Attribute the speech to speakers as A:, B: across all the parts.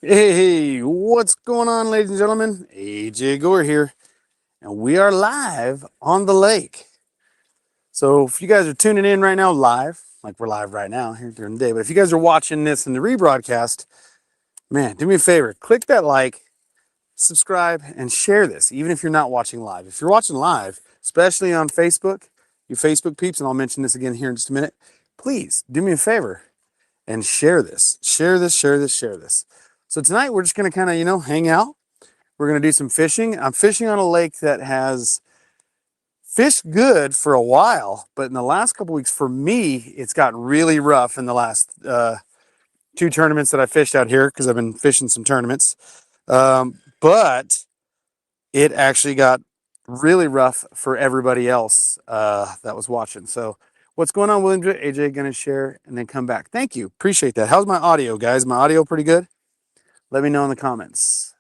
A: Hey, what's going on, ladies and gentlemen? AJ Gore here, and we are live on the lake. So, if you guys are tuning in right now live, like we're live right now here during the day, but if you guys are watching this in the rebroadcast, man, do me a favor, click that like, subscribe, and share this, even if you're not watching live. If you're watching live, especially on Facebook, you Facebook peeps, and I'll mention this again here in just a minute, please do me a favor and share this. Share this, share this, share this. So tonight we're just going to kind of, hang out. We're going to do some fishing. I'm fishing on a lake that has fished good for a while, but in the last couple weeks, for me, it's gotten really rough in the last two tournaments that I fished out here because I've been fishing some tournaments. But it actually got really rough for everybody else that was watching. So what's going on, William? AJ going to share and then come back. Thank you. Appreciate that. How's my audio, guys? My audio pretty good? Let me know in the comments.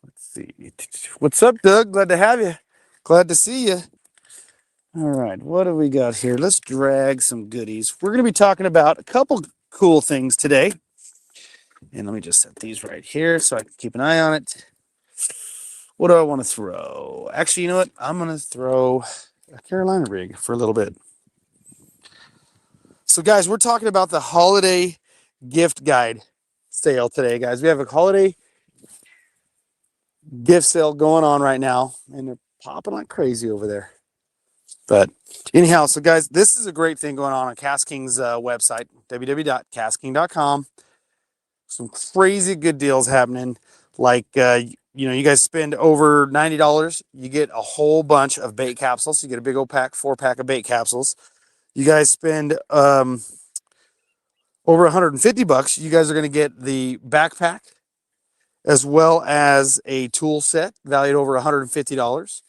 A: Let's see. What's up, Doug? Glad to have you. Glad to see you. All right, what do we got here? Let's drag some goodies. We're going to be talking about a couple cool things today. And let me just set these right here so I can keep an eye on it. What do I want to throw? Actually, you know what? I'm going to throw a Carolina rig for a little bit. So, guys, we're talking about the holiday gift guide sale today, guys. We have a holiday gift sale going on right now, and they're popping like crazy over there. But anyhow, so guys, this is a great thing going on KastKing's website, www.kastking.com. Some crazy good deals happening. Like, you guys spend over $90, you get a whole bunch of bait capsules. You get a big old pack, 4-pack of bait capsules. You guys spend over $150, you guys are going to get the backpack as well as a tool set valued over $150.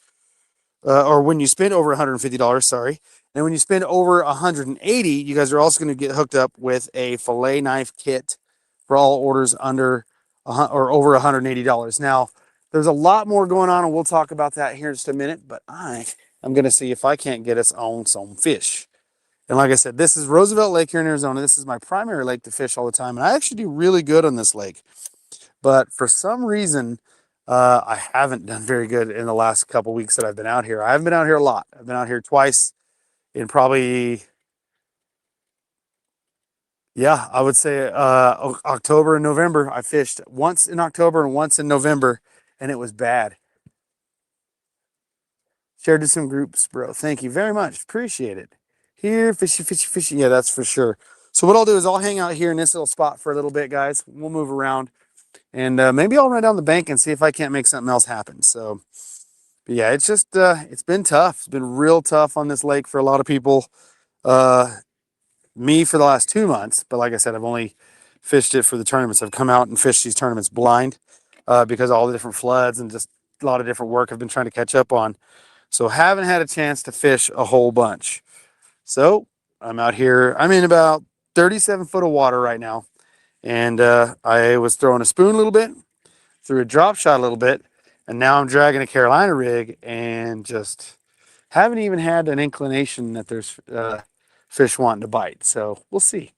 A: Or when you spend over $150, sorry. And when you spend over $180, you guys are also going to get hooked up with a Fillet Knife Kit for all orders under or over $180. Now, there's a lot more going on, and we'll talk about that here in just a minute, but I'm going to see if I can't get us on some fish. And like I said, this is Roosevelt Lake here in Arizona. This is my primary lake to fish all the time, and I actually do really good on this lake. But for some reason, I haven't done very good in the last couple weeks that I've been out here. I haven't been out here a lot. I've been out here twice in probably, yeah, I would say October and November. I fished once in October and once in November, and it was bad. Shared to some groups, bro. Thank you very much. Appreciate it. Here, fishy, fishy, fishy. Yeah, that's for sure. So what I'll do is I'll hang out here in this little spot for a little bit, guys. We'll move around. And maybe I'll run down the bank and see if I can't make something else happen. So, but yeah, it's just, it's been tough. It's been real tough on this lake for a lot of people. Me for the last 2 months. But like I said, I've only fished it for the tournaments. I've come out and fished these tournaments blind because of all the different floods and just a lot of different work I've been trying to catch up on. So haven't had a chance to fish a whole bunch. So I'm out here. I'm in about 37 foot of water right now. And I was throwing a spoon a little bit, threw a drop shot a little bit, and now I'm dragging a Carolina rig and just haven't even had an inclination that there's fish wanting to bite. So we'll see.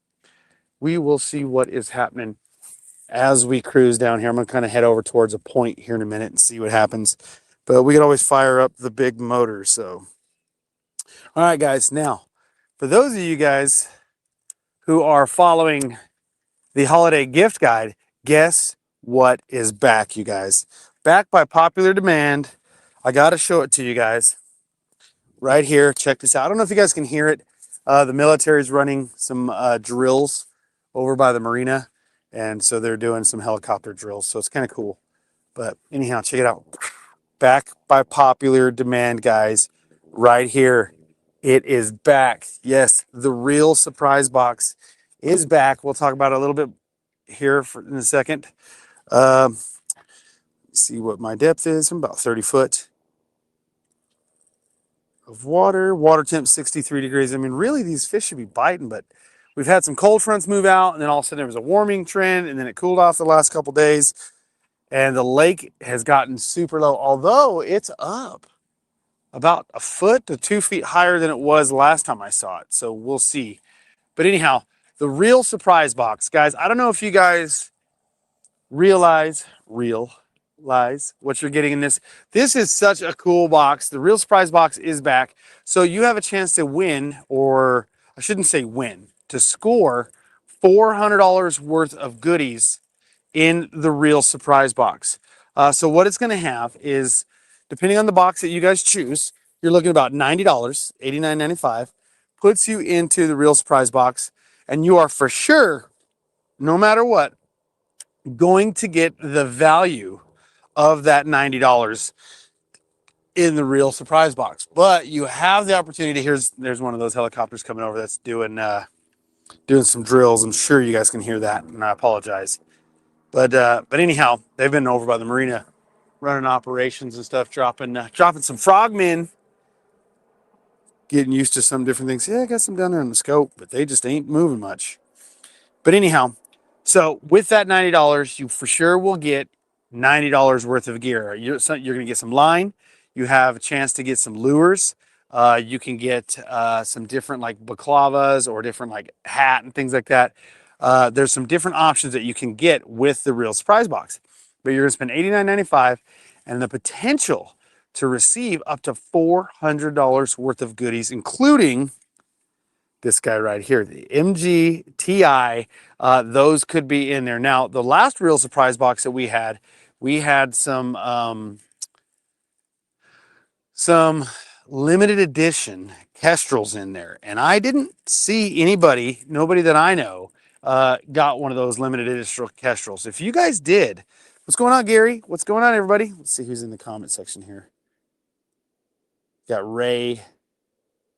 A: We will see what is happening as we cruise down here. I'm going to kind of head over towards a point here in a minute and see what happens. But we can always fire up the big motor. So, all right, guys. Now, for those of you guys who are following the holiday gift guide, guess what is back, you guys? Back by popular demand. I got to show it to you guys right here. Check this out. I don't know if you guys can hear it. The military is running some drills over by the marina, and so they're doing some helicopter drills, so it's kind of cool. But anyhow, check it out. Back by popular demand, guys, right here. It is back. Yes, the real surprise box is back. We'll talk about it a little bit here in a second. See what my depth is. I'm about 30 foot of water. Water temp 63 degrees. I mean, really, these fish should be biting, but we've had some cold fronts move out, and then all of a sudden there was a warming trend, and then it cooled off the last couple days, and the lake has gotten super low, although it's up about a foot to 2 feet higher than it was last time I saw it. So we'll see. But anyhow, the real surprise box, guys. I don't know if you guys realize what you're getting in this. This is such a cool box. The real surprise box is back. So you have a chance to win, or I shouldn't say win, to score $400 worth of goodies in the real surprise box. So what it's going to have is, depending on the box that you guys choose, you're looking at about $90, $89.95, puts you into the real surprise box, and you are for sure, no matter what, going to get the value of that $90 in the real surprise box. But you have the opportunity. There's one of those helicopters coming over that's doing some drills. I'm sure you guys can hear that, and I apologize. But anyhow, they've been over by the marina running operations and stuff, dropping some frogmen, getting used to some different things. Yeah, I got some down there in the scope, but they just ain't moving much. But anyhow, so with that $90, you for sure will get $90 worth of gear. You're going to get some line. You have a chance to get some lures. You can get some different like baklavas or different like hat and things like that. There's some different options that you can get with the real surprise box. But you're going to spend $89.95 and the potential to receive up to $400 worth of goodies, including this guy right here, the MGTI. Those could be in there. Now, the last real surprise box that we had some limited edition kestrels in there, and I didn't see nobody that I know got one of those limited edition kestrels. If you guys did, what's going on, Gary? What's going on, everybody? Let's see who's in the comment section here. Got Ray,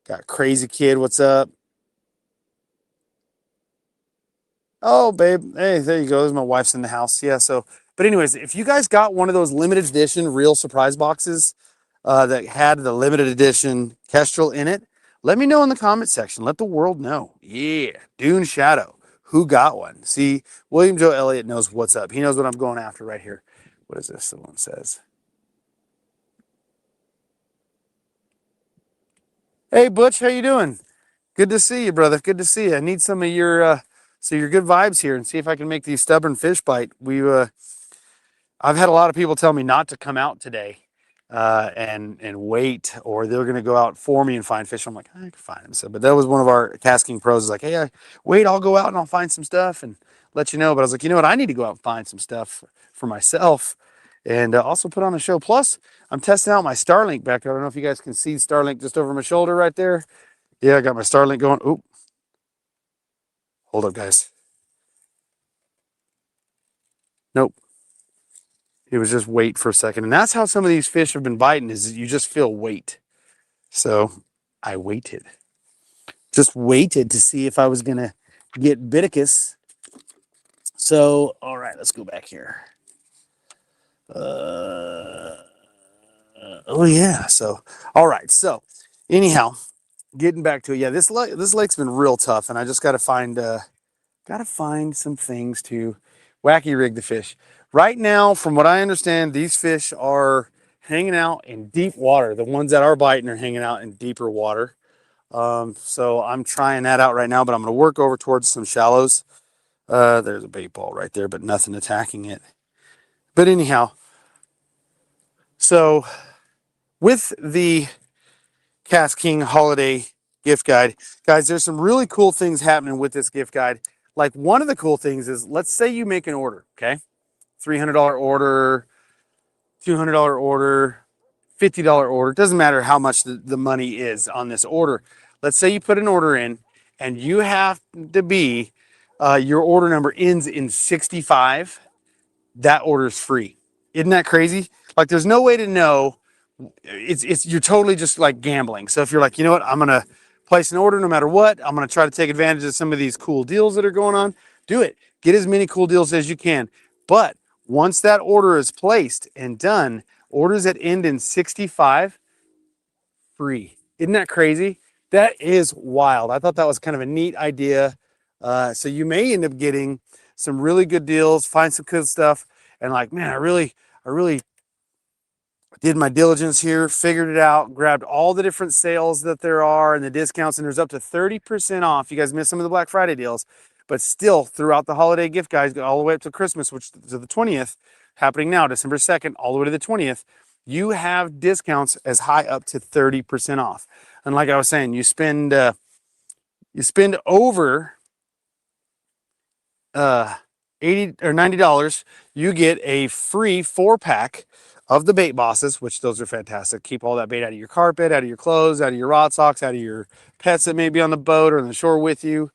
A: got Crazy Kid. What's up? Oh, babe. Hey, there you go. My wife's in the house. Yeah. So, but anyways, if you guys got one of those limited edition real surprise boxes that had the limited edition kestrel in it, let me know in the comment section. Let the world know. Yeah. Dune Shadow. Who got one? See, William Joe Elliott knows what's up. He knows what I'm going after right here. What is this? Someone says. Hey, Butch, how you doing? Good to see you, brother. Good to see you. I need some of your good vibes here, and see if I can make these stubborn fish bite. I've had a lot of people tell me not to come out today and wait, or they're going to go out for me and find fish. I'm like, I can find them. So, but that was one of our KastKing pros. Is like, hey, wait, I'll go out and I'll find some stuff and let you know. But I was like, you know what? I need to go out and find some stuff for myself and also put on a show. Plus, I'm testing out my StarLink back there. I don't know if you guys can see StarLink just over my shoulder right there. Yeah, I got my StarLink going. Oop. Hold up, guys. Nope. It was just weight for a second. And that's how some of these fish have been biting, is you just feel weight. So I waited. Just waited to see if I was going to get Biticus. So, all right, let's go back here. Oh, yeah. So, all right. So, anyhow, getting back to it. Yeah, this lake's been real tough, and I just got to find some things to wacky rig the fish. Right now, from what I understand, these fish are hanging out in deep water. The ones that are biting are hanging out in deeper water. So I'm trying that out right now, but I'm going to work over towards some shallows. There's a bait ball right there, but nothing attacking it. But anyhow, so with the KastKing holiday gift guide, guys, there's some really cool things happening with this gift guide. Like, one of the cool things is, let's say you make an order, okay? $300 order, $200 order, $50 order. It doesn't matter how much the money is on this order. Let's say you put an order in and you have to be, your order number ends in 65. That order is free. Isn't that crazy? Like, there's no way to know. You're totally just like gambling. So if you're like, you know what, I'm going to place an order no matter what, I'm going to try to take advantage of some of these cool deals that are going on, do it. Get as many cool deals as you can. But once that order is placed and done, orders that end in 65, free. Isn't that crazy? That is wild. I thought that was kind of a neat idea. So you may end up getting some really good deals, find some good stuff, and like, man, I really did my diligence here, figured it out, grabbed all the different sales that there are and the discounts, and there's up to 30% off. You guys missed some of the Black Friday deals, but still throughout the holiday gift guides, all the way up to Christmas, which is the 20th, happening now, December 2nd, all the way to the 20th, you have discounts as high up to 30% off. And like I was saying, you spend over 80 or $90, you get a free 4-pack of the bait bosses, which those are fantastic. Keep all that bait out of your carpet, out of your clothes, out of your rod socks, out of your pets that may be on the boat or on the shore with you.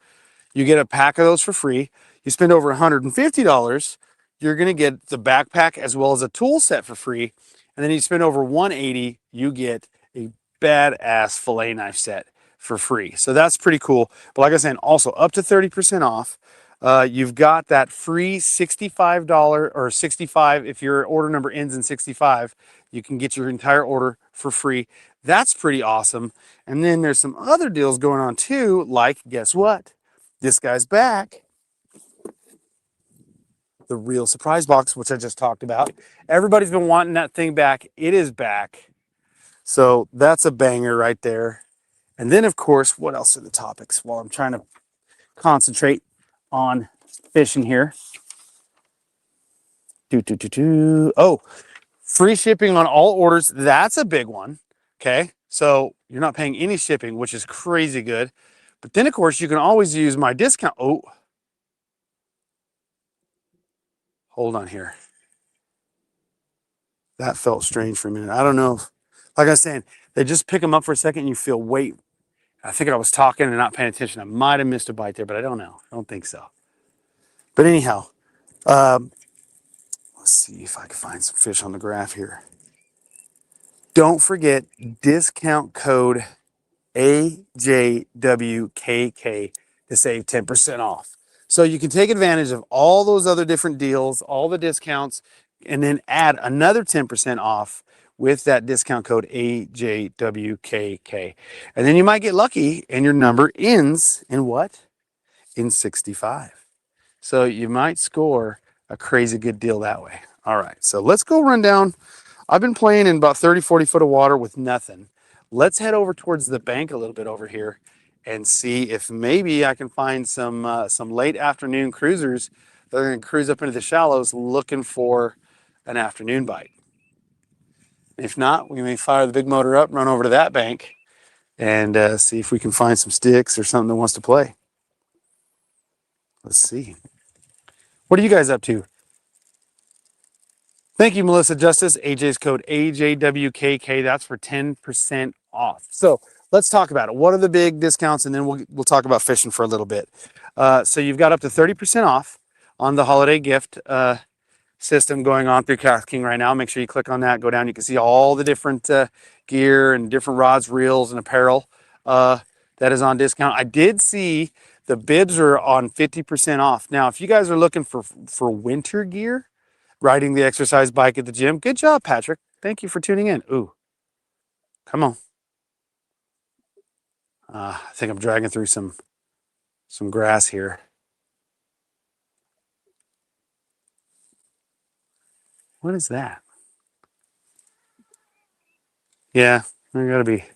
A: You get a pack of those for free. You spend over $150, you're going to get the backpack as well as a tool set for free. And then you spend over $180, you get a badass fillet knife set for free. So that's pretty cool. But like I said, also up to 30% off. You've got that free $65 or 65. If your order number ends in 65, you can get your entire order for free. That's pretty awesome. And then there's some other deals going on too, like guess what? This guy's back. The real surprise box, which I just talked about. Everybody's been wanting that thing back. It is back. So that's a banger right there. And then of course, what else are the topics while I'm trying to concentrate on fishing here? Oh, free shipping on all orders. That's a big one. Okay. So you're not paying any shipping, which is crazy good. But then of course you can always use my discount. Oh, hold on here. That felt strange for a minute. I don't know if, like I was saying, they just pick them up for a second and you feel weight. I think I was talking and not paying attention. I might have missed a bite there, but I don't know. I don't think so. But anyhow, let's see if I can find some fish on the graph here. Don't forget discount code AJWKK to save 10% off. So you can take advantage of all those other different deals, all the discounts, and then add another 10% off with that discount code AJWKK. And then you might get lucky and your number ends in what? In 65. So you might score a crazy good deal that way. All right, so let's go run down. I've been playing in about 30, 40 foot of water with nothing. Let's head over towards the bank a little bit over here and see if maybe I can find some late afternoon cruisers that are going to cruise up into the shallows looking for an afternoon bite. If not, we may fire the big motor up, run over to that bank, and see if we can find some sticks or something that wants to play. Let's see. What are you guys up to? Thank you, Melissa Justice. AJ's code AJWKK. That's for 10% off. So let's talk about it. What are the big discounts? And then we'll talk about fishing for a little bit. So you've got up to 30% off on the holiday gift system going on through KastKing right now. Make sure you click on that. Go down. You can see all the different gear and different rods, reels, and apparel that is on discount. I did see the bibs are on 50% off. Now, if you guys are looking for winter gear, riding the exercise bike at the gym. Good job, Patrick. Thank you for tuning in. Ooh, come on. I think I'm dragging through some grass here. What is that? Yeah, I gotta be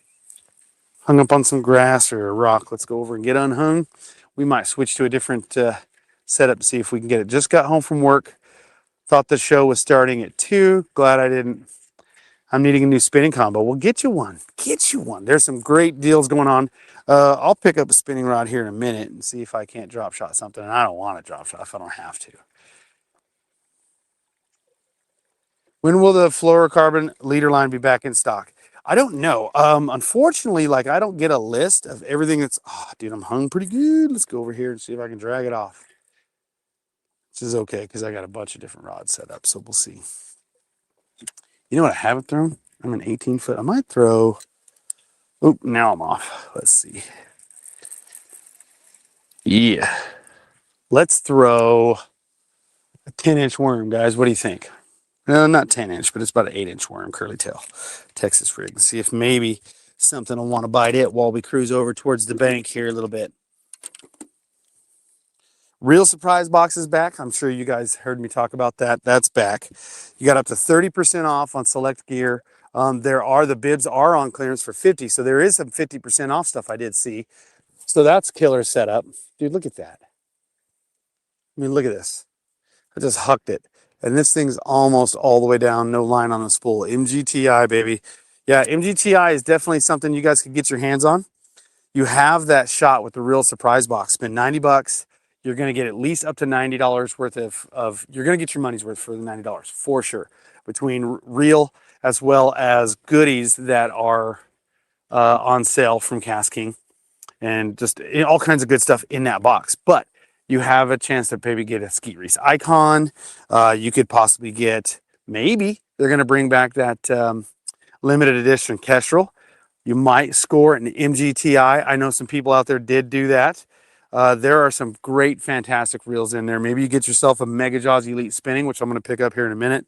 A: hung up on some grass or a rock. Let's go over and get unhung. We might switch to a different setup to see if we can get it. Just got home from work. Thought the show was starting at 2. Glad I didn't. I'm needing a new spinning combo. We'll get you one. Get you one. There's some great deals going on. I'll pick up a spinning rod here in a minute and see if I can't drop shot something. And I don't want to drop shot if I don't have to. When will the fluorocarbon leader line be back in stock? I don't know. Unfortunately, like I don't get a list of everything that's. Oh, dude, I'm hung pretty good. Let's go over here and see if I can drag it off. Which is okay because I got a bunch of different rods set up, so we'll see. You know what I haven't thrown? I'm an 18 foot. I might throw. Oh, now I'm off. Let's see. Yeah. Let's throw a 10-inch worm, guys. What do you think? No, not 10-inch, but it's about an 8-inch worm, curly tail, Texas rig. See if maybe something will want to bite it while we cruise over towards the bank here a little bit. Real surprise box is back. I'm sure you guys heard me talk about that. That's back. You got up to 30% off on select gear The bibs are on clearance for 50, so there is some 50% off stuff I did see. So that's killer setup. Dude, look at that. I mean, look at this. I just hucked it. And this thing's almost all the way down, no line on the spool. MGTI, baby. Yeah, MGTI is definitely something you guys could get your hands on. You have that shot with the real surprise box. Spend 90 bucks. You're going to get at least up to $90 worth of you're going to get your money's worth for the $90 for sure. Between real as well as goodies that are on sale from KastKing, and just all kinds of good stuff in that box. But you have a chance to maybe get a Skeet Reese icon. You could possibly get, maybe they're going to bring back that limited edition Kestrel. You might score an MGTI. I know some people out there did do that. There are some great, fantastic reels in there. Maybe you get yourself a Mega Jaws Elite Spinning, which I'm going to pick up here in a minute.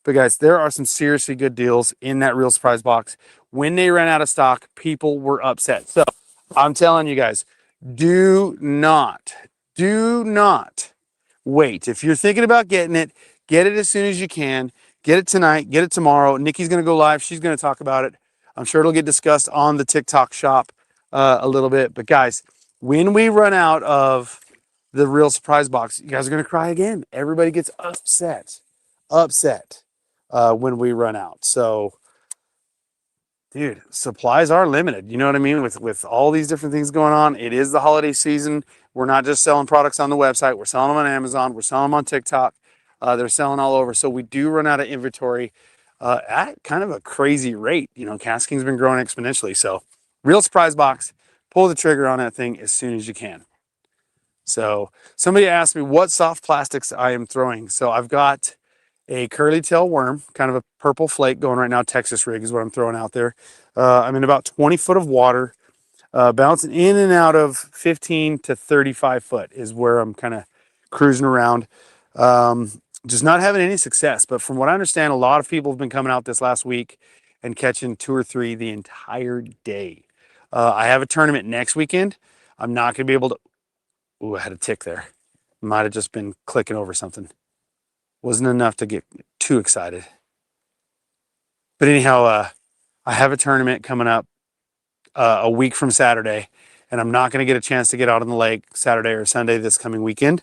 A: But guys, there are some seriously good deals in that real surprise box. When they ran out of stock, people were upset. So I'm telling you guys, do not wait. If you're thinking about getting it, get it as soon as you can. Get it tonight, get it tomorrow. Nikki's going to go live. She's going to talk about it. I'm sure it'll get discussed on the TikTok shop a little bit. But guys, when we run out of the real surprise box, you guys are going to cry again. Everybody gets upset when we run out. So, dude, supplies are limited. You know what I mean? With all these different things going on, it is the holiday season. We're not just selling products on the website. We're selling them on Amazon. We're selling them on TikTok. They're selling all over. So we do run out of inventory at kind of a crazy rate. You know, KastKing's been growing exponentially. So real surprise box, pull the trigger on that thing as soon as you can. So somebody asked me what soft plastics I am throwing. So I've got a curly tail worm, kind of a purple flake going right now. Texas rig is what I'm throwing out there. I'm in about 20 foot of water, bouncing in and out of 15 to 35 foot is where I'm kind of cruising around. Just not having any success. But from what I understand, a lot of people have been coming out this last week and catching 2 or 3 the entire day. I have a tournament next weekend. I'm not going to be able to. Ooh, I had a tick there. Might have just been clicking over something. Wasn't enough to get too excited. But anyhow, I have a tournament coming up a week from Saturday, and I'm not going to get a chance to get out on the lake Saturday or Sunday this coming weekend.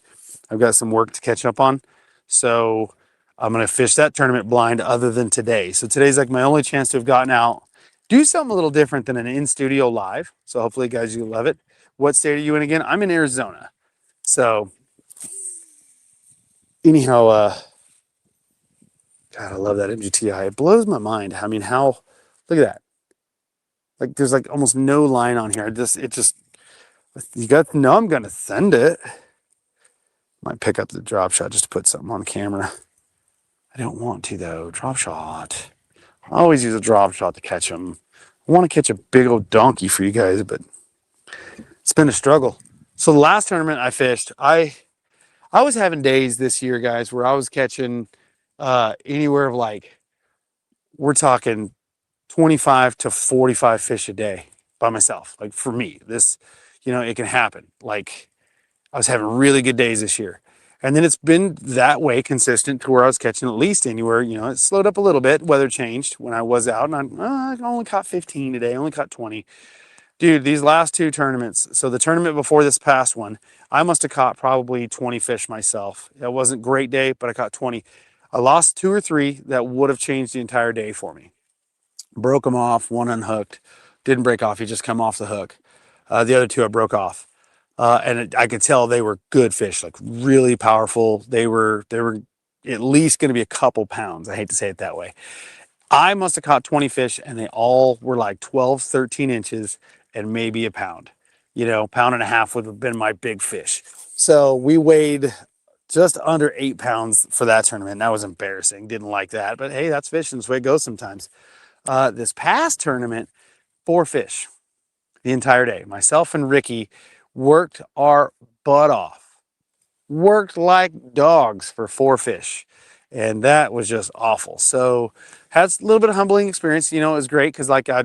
A: I've got some work to catch up on. So I'm going to fish that tournament blind other than today. So today's like my only chance to have gotten out, do something a little different than an in-studio live. So hopefully, guys, you love it. What state are you in again? I'm in Arizona. So anyhow, God, I love that MGTI. It blows my mind. I mean, how, look at that. Like, there's like almost no line on here. You got to know I'm going to send it. Might pick up the drop shot just to put something on camera. I don't want to, though. Drop shot. I always use a drop shot to catch them. I want to catch a big old donkey for you guys, but it's been a struggle. So the last tournament I fished, I was having days this year, guys, where I was catching anywhere of like, we're talking 25 to 45 fish a day by myself. Like for me, this, it can happen. Like I was having really good days this year. And then it's been that way consistent to where I was catching at least anywhere, it slowed up a little bit. Weather changed when I was out, and I only caught 15 today, only caught 20. Dude, these last 2 tournaments, so the tournament before this past one, I must have caught probably 20 fish myself. It wasn't a great day, but I caught 20. I lost 2 or 3 that would have changed the entire day for me. Broke them off, one unhooked. Didn't break off, he just come off the hook. The other 2 I broke off. I could tell they were good fish, like really powerful. They were at least going to be a couple pounds. I hate to say it that way. I must have caught 20 fish, and they all were like 12, 13 inches and maybe a pound. Pound and a half would have been my big fish. So we weighed just under 8 pounds for that tournament. That was embarrassing. Didn't like that. But hey, that's fishing. That's the way it goes sometimes. This past tournament, 4 fish the entire day. Myself and Ricky worked our butt off. Worked like dogs for 4 fish. And that was just awful. So had a little bit of humbling experience. It was great because I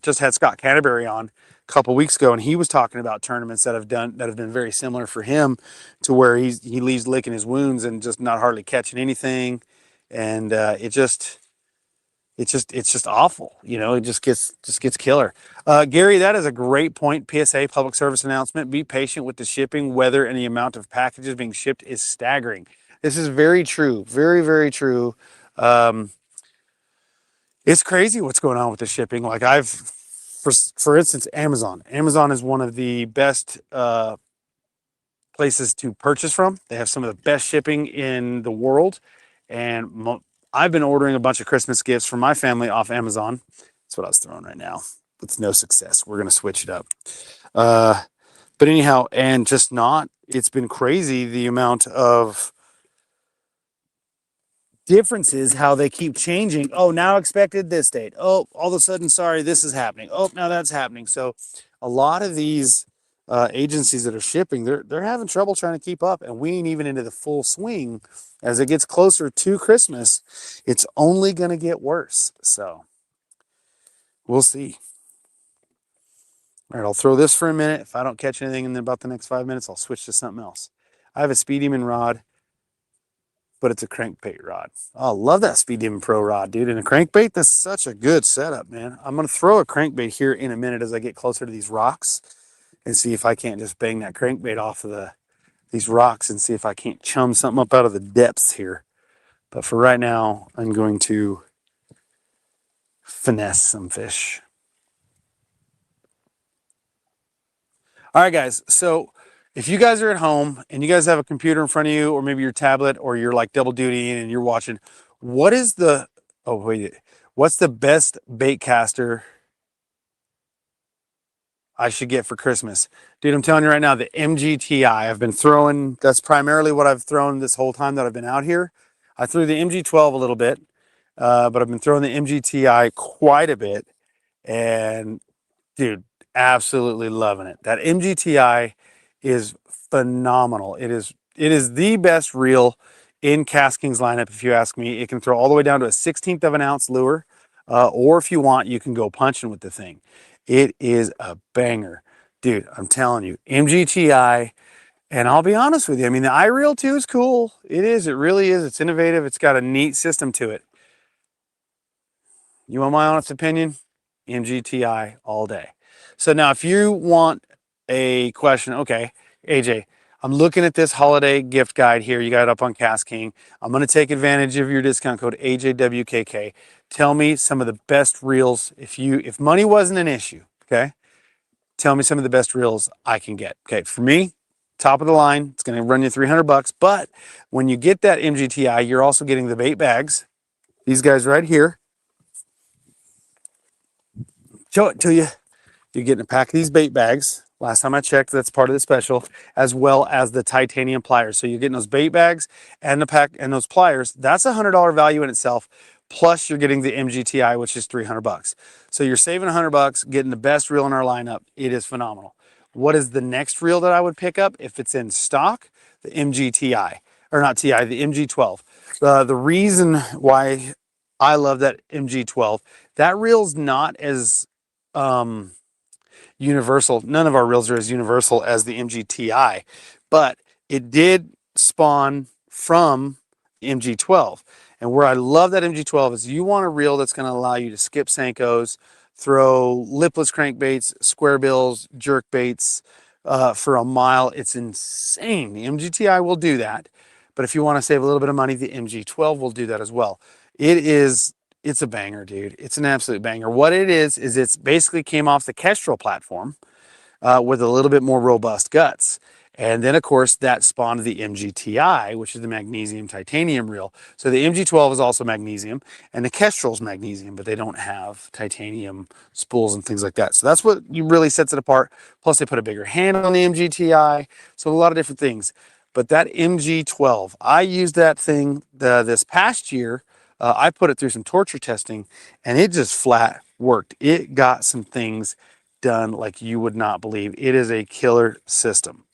A: just had Scott Canterbury on a couple weeks ago, and he was talking about tournaments that have been very similar for him, to where he leaves licking his wounds and just not hardly catching anything. And it just, it's just awful. You know, it just gets killer. Gary, that is a great point. PSA, public service announcement. Be patient with the shipping. Weather and the amount of packages being shipped is staggering. This is very true. Very, very true. Um, it's crazy what's going on with the shipping. Like for instance, Amazon. Amazon is one of the best places to purchase from. They have some of the best shipping in the world. And I've been ordering a bunch of Christmas gifts for my family off Amazon. That's what I was throwing right now. With no success. We're going to switch it up. But anyhow, and just not, it's been crazy the amount of differences, how they keep changing. Oh, now expected this date. Oh, all of a sudden, sorry, this is happening. Oh, now that's happening. So a lot of these agencies that are shipping, they're having trouble trying to keep up, and we ain't even into the full swing. As it gets closer to Christmas, it's only going to get worse. So we'll see. All right, I'll throw this for a minute. If I don't catch anything in about the next 5 minutes, I'll switch to something else. I have a Speed Demon rod, but it's a crankbait rod. Oh, I love that Speed Demon Pro rod, dude. And a crankbait, that's such a good setup, man. I'm going to throw a crankbait here in a minute as I get closer to these rocks and see if I can't just bang that crankbait off of these rocks and see if I can't chum something up out of the depths here. But for right now, I'm going to finesse some fish. All right, guys. So if you guys are at home and you guys have a computer in front of you, or maybe your tablet, or you're like double duty and you're watching, what's the best bait caster I should get for Christmas? Dude, I'm telling you right now, the MGTI. I've been throwing, that's primarily what I've thrown this whole time that I've been out here. I threw the MG12 a little bit, but I've been throwing the MGTI quite a bit. And dude, absolutely loving it. That MGTI is phenomenal. It is the best reel in KastKing's lineup, if you ask me. It can throw all the way down to a 1/16 of an ounce lure, or if you want, you can go punching with the thing. It is a banger, dude. I'm telling you, MGTI. And I'll be honest with you, I mean, the iReel 2 is cool. It is. It really is. It's innovative. It's got a neat system to it. You want my honest opinion? MGTI all day. So now if you want a question, okay, AJ, I'm looking at this holiday gift guide here. You got it up on KastKing. I'm going to take advantage of your discount code AJWKK. Tell me some of the best reels. If money wasn't an issue, okay, tell me some of the best reels I can get. Okay, for me, top of the line, it's going to run you $300. But when you get that MGTI, you're also getting the bait bags. These guys right here. Show it to you. You're getting a pack of these bait bags. Last time I checked, that's part of the special, as well as the titanium pliers. So you're getting those bait bags and the pack and those pliers. That's $100 value in itself. Plus you're getting the MGTI, which is $300. So you're saving $100, getting the best reel in our lineup. It is phenomenal. What is the next reel that I would pick up if it's in stock? The MGTI, or not TI, the MG12. The reason why I love that MG12, that reel's not as universal. None of our reels are as universal as the MGTI, but it did spawn from MG12. And where I love that MG12 is you want a reel that's going to allow you to skip Senkos, throw lipless crankbaits, square bills, jerk baits for a mile. It's insane. The MGTI will do that. But if you want to save a little bit of money, the MG12 will do that as well. It's a banger, dude. It's an absolute banger. What it is it's basically came off the Kestrel platform with a little bit more robust guts. And then, of course, that spawned the MGTI, which is the magnesium titanium reel. So the MG12 is also magnesium, and the Kestrel's magnesium, but they don't have titanium spools and things like that. So that's what really sets it apart. Plus, they put a bigger handle on the MGTI. So a lot of different things. But that MG12, I used that thing this past year. I put it through some torture testing, and it just flat worked. It got some things done like you would not believe. It is a killer system.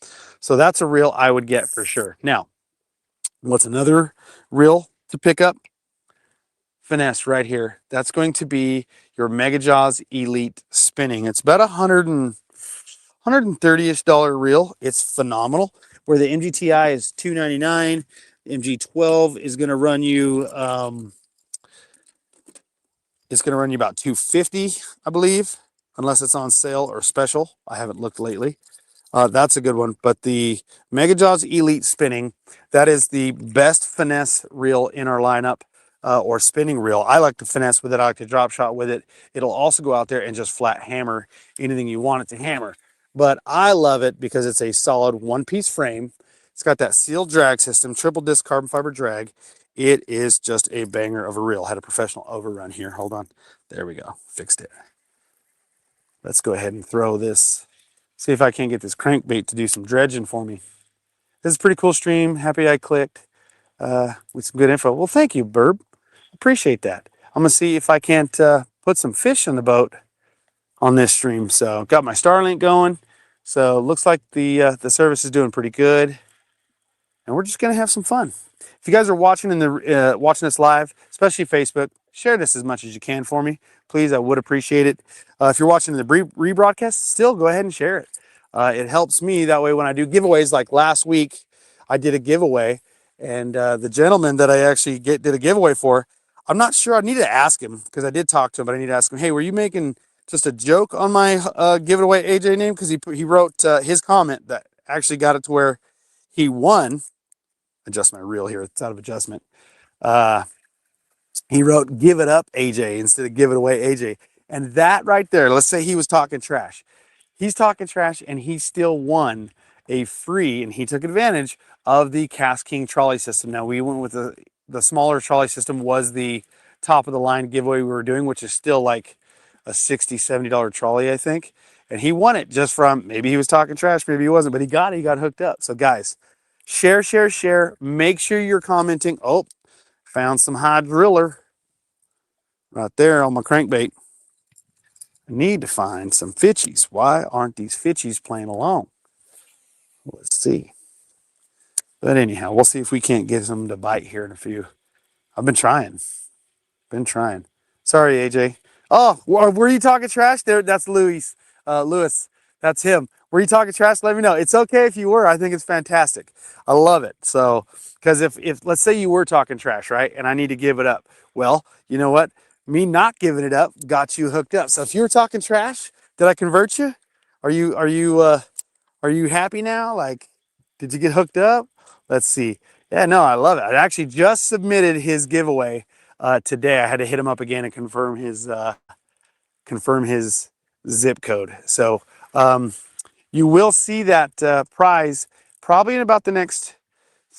A: So that's a reel I would get for sure. Now, what's another reel to pick up? Finesse right here. That's going to be your Mega Jaws Elite Spinning. It's about $130-ish reel. It's phenomenal. Where the MGTI is $299, the MG12 is going to run you It's going to run you about $250, I believe, unless it's on sale or special. I haven't looked lately. That's a good one. But the Mega Jaws Elite Spinning, that is the best finesse reel in our lineup, or spinning reel. I like to finesse with it. I like to drop shot with it. It'll also go out there and just flat hammer anything you want it to hammer. But I love it because it's a solid one-piece frame. It's got that sealed drag system, triple disc carbon fiber drag. It is just a banger of a reel. I had a professional overrun here. Hold on. There we go. Fixed it. Let's go ahead and throw this. See if I can't get this crankbait to do some dredging for me. This is a pretty cool stream. Happy I clicked with some good info. Well, thank you, Burb. Appreciate that. I'm going to see if I can't put some fish in the boat on this stream. So got my StarLink going. So looks like the service is doing pretty good. And we're just going to have some fun. If you guys are watching watching this live, especially Facebook, share this as much as you can for me. Please, I would appreciate it. If you're watching the rebroadcast, still go ahead and share it. It helps me that way when I do giveaways. Like last week, I did a giveaway, and the gentleman that I actually did a giveaway for, I'm not sure. I need to ask him because I did talk to him, but I need to ask him, hey, were you making just a joke on my Give It Away AJ name? Because he wrote his comment that actually got it to where he won. Adjust my reel here. It's out of adjustment. He wrote "Give It Up AJ" instead of "Give It Away AJ," and that right there. Let's say he was talking trash. He's talking trash, and he still won a free, and he took advantage of the KastKing trolley system. Now we went with the smaller trolley system. Was the top of the line giveaway we were doing, which is still like a $60, $70 trolley, I think. And he won it just from, maybe he was talking trash, maybe he wasn't, but he got hooked up. So guys, share, share, share. Make sure you're commenting. Oh, found some high driller right there on my crankbait. I need to find some fishies. Why aren't these fishies playing along? Let's see. But anyhow, we'll see if we can't get them to bite here in a few. I've been trying. Sorry, AJ. Oh, were you talking trash there? That's Lewis. That's him. Were you talking trash? Let me know. It's okay if you were. I think it's fantastic. I love it. So, because if let's say you were talking trash, right? And I need to give it up. Well, you know what? Me not giving it up got you hooked up. So if you were talking trash, did I convert you? Are you happy now? Like, did you get hooked up? Let's see. Yeah, no, I love it. I actually just submitted his giveaway today. I had to hit him up again and confirm his zip code. So you will see that prize probably in about the next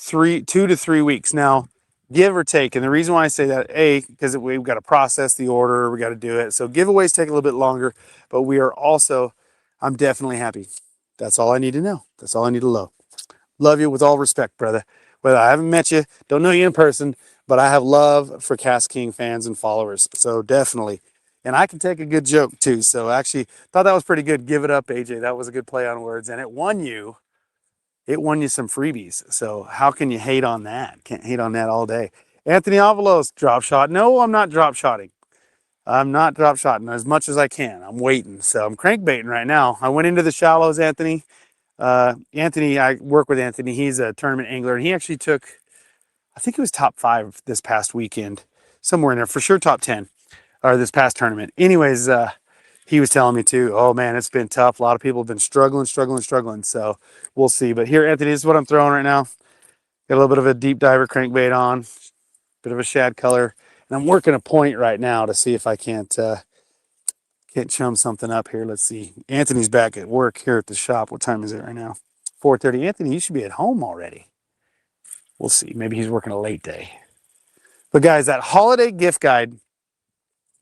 A: 2 to 3 weeks. Now, give or take. And the reason why I say that, because we've got to process the order, we got to do it. So giveaways take a little bit longer, but we are also, I'm definitely happy. That's all I need to know. That's all I need to know. Love you with all respect, brother. Well, I haven't met you, don't know you in person, but I have love for KastKing fans and followers. So definitely. And I can take a good joke too. So actually thought that was pretty good. Give it up, AJ. That was a good play on words. And it won you some freebies. So how can you hate on that? Can't hate on that all day. Anthony Avalos, drop shot. No, I'm not drop shotting. I'm not drop shotting as much as I can. I'm waiting. So I'm crankbaiting right now. I went into the shallows, Anthony. I work with Anthony. He's a tournament angler, and he actually took, I think it was top 5 this past weekend, somewhere in there, for sure top 10, or this past tournament. Anyways, he was telling me too, oh man, it's been tough. A lot of people have been struggling. So we'll see. But here, Anthony, this is what I'm throwing right now. Got a little bit of a deep diver crankbait on, bit of a shad color. And I'm working a point right now to see if I can't chum something up here. Let's see. Anthony's back at work here at the shop. What time is it right now? 4:30. Anthony, you should be at home already. We'll see. Maybe he's working a late day. But guys, that holiday gift guide,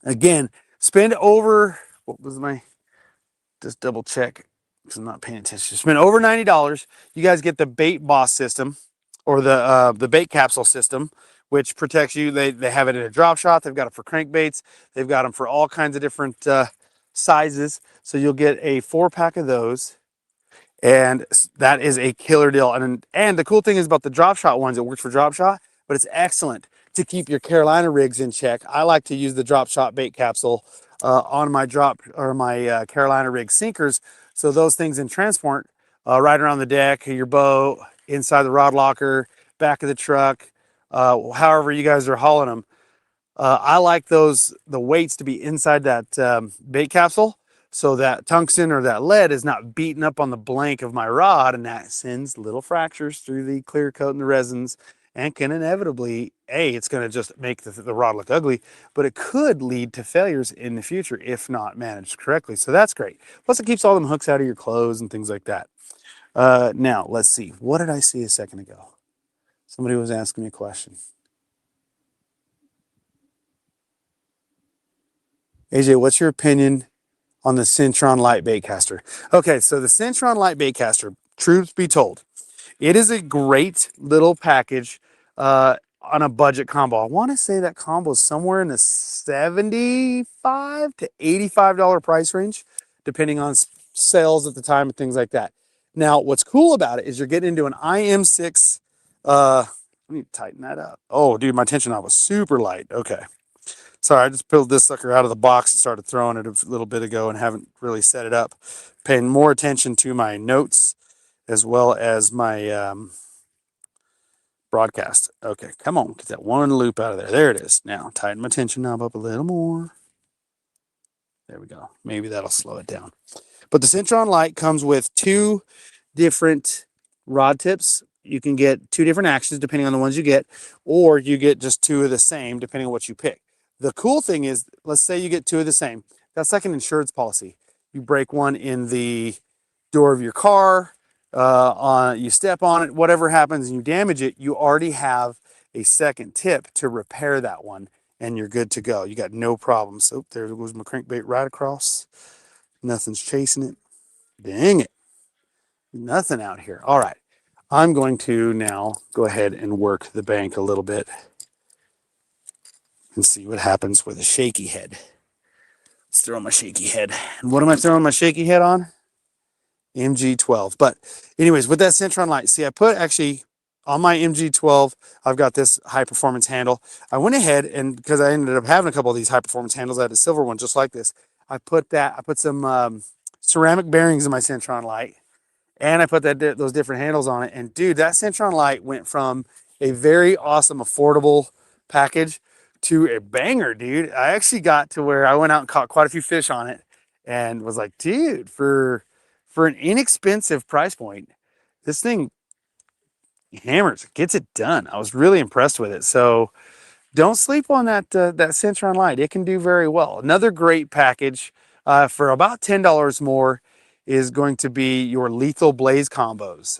A: again, spend over, what was my, just double check because I'm not paying attention. Spend over $90. You guys get the bait boss system, or the bait capsule system, which protects you. They have it in a drop shot. They've got it for crankbaits. They've got them for all kinds of different sizes. So you'll get a 4-pack of those. And that is a killer deal. And the cool thing is about the drop shot ones, it works for drop shot, but it's excellent to keep your Carolina rigs in check. I like to use the drop shot bait capsule on my Carolina rig sinkers. So those things in transport, right around the deck of your boat, inside the rod locker, back of the truck, however you guys are hauling them, I like the weights to be inside that bait capsule, so that tungsten or that lead is not beating up on the blank of my rod, and that sends little fractures through the clear coat and the resins, and can inevitably, it's going to just make the rod look ugly, but it could lead to failures in the future if not managed correctly. So that's great. Plus it keeps all them hooks out of your clothes and things like that. Now let's see. What did I see a second ago? Somebody was asking me a question. AJ, what's your opinion on the Centron light bait caster? Okay, so the Centron light bait caster, truth be told, it is a great little package on a budget combo. I want to say that combo is somewhere in the $75 to $85 price range, depending on sales at the time and things like that. Now, what's cool about it is you're getting into an IM6. Let me tighten that up. Oh, dude, my tension knot was super light. Okay. Sorry, I just pulled this sucker out of the box and started throwing it a little bit ago and haven't really set it up. Paying more attention to my notes as well as my broadcast. Okay, come on, get that one loop out of there. There it is. Now, tighten my tension knob up a little more. There we go. Maybe that'll slow it down. But the Centron Light comes with 2 different rod tips. You can get 2 different actions depending on the ones you get, or you get just 2 of the same depending on what you pick. The cool thing is, let's say you get 2 of the same. That's like an insurance policy. You break one in the door of your car, you step on it, whatever happens and you damage it, you already have a second tip to repair that one and you're good to go. You got no problems. Oh, there goes my crankbait right across. Nothing's chasing it. Dang it. Nothing out here. All right. I'm going to now go ahead and work the bank a little bit and see what happens with a shaky head. Let's throw my shaky head. And what am I throwing my shaky head on? MG12. But anyways, with that Centron light, see, I put actually on my MG12, I've got this high performance handle. I went ahead and because I ended up having a couple of these high performance handles, I had a silver one just like this. I put some ceramic bearings in my Centron light, and I put those different handles on it. And dude, that Centron light went from a very awesome, affordable package to a banger, dude. I actually got to where I went out and caught quite a few fish on it and was like, dude, for an inexpensive price point, this thing hammers, gets it done. I was really impressed with it. So don't sleep on that Centron light. It can do very well. Another great package for about $10 more is going to be your Lethal Blaze combos.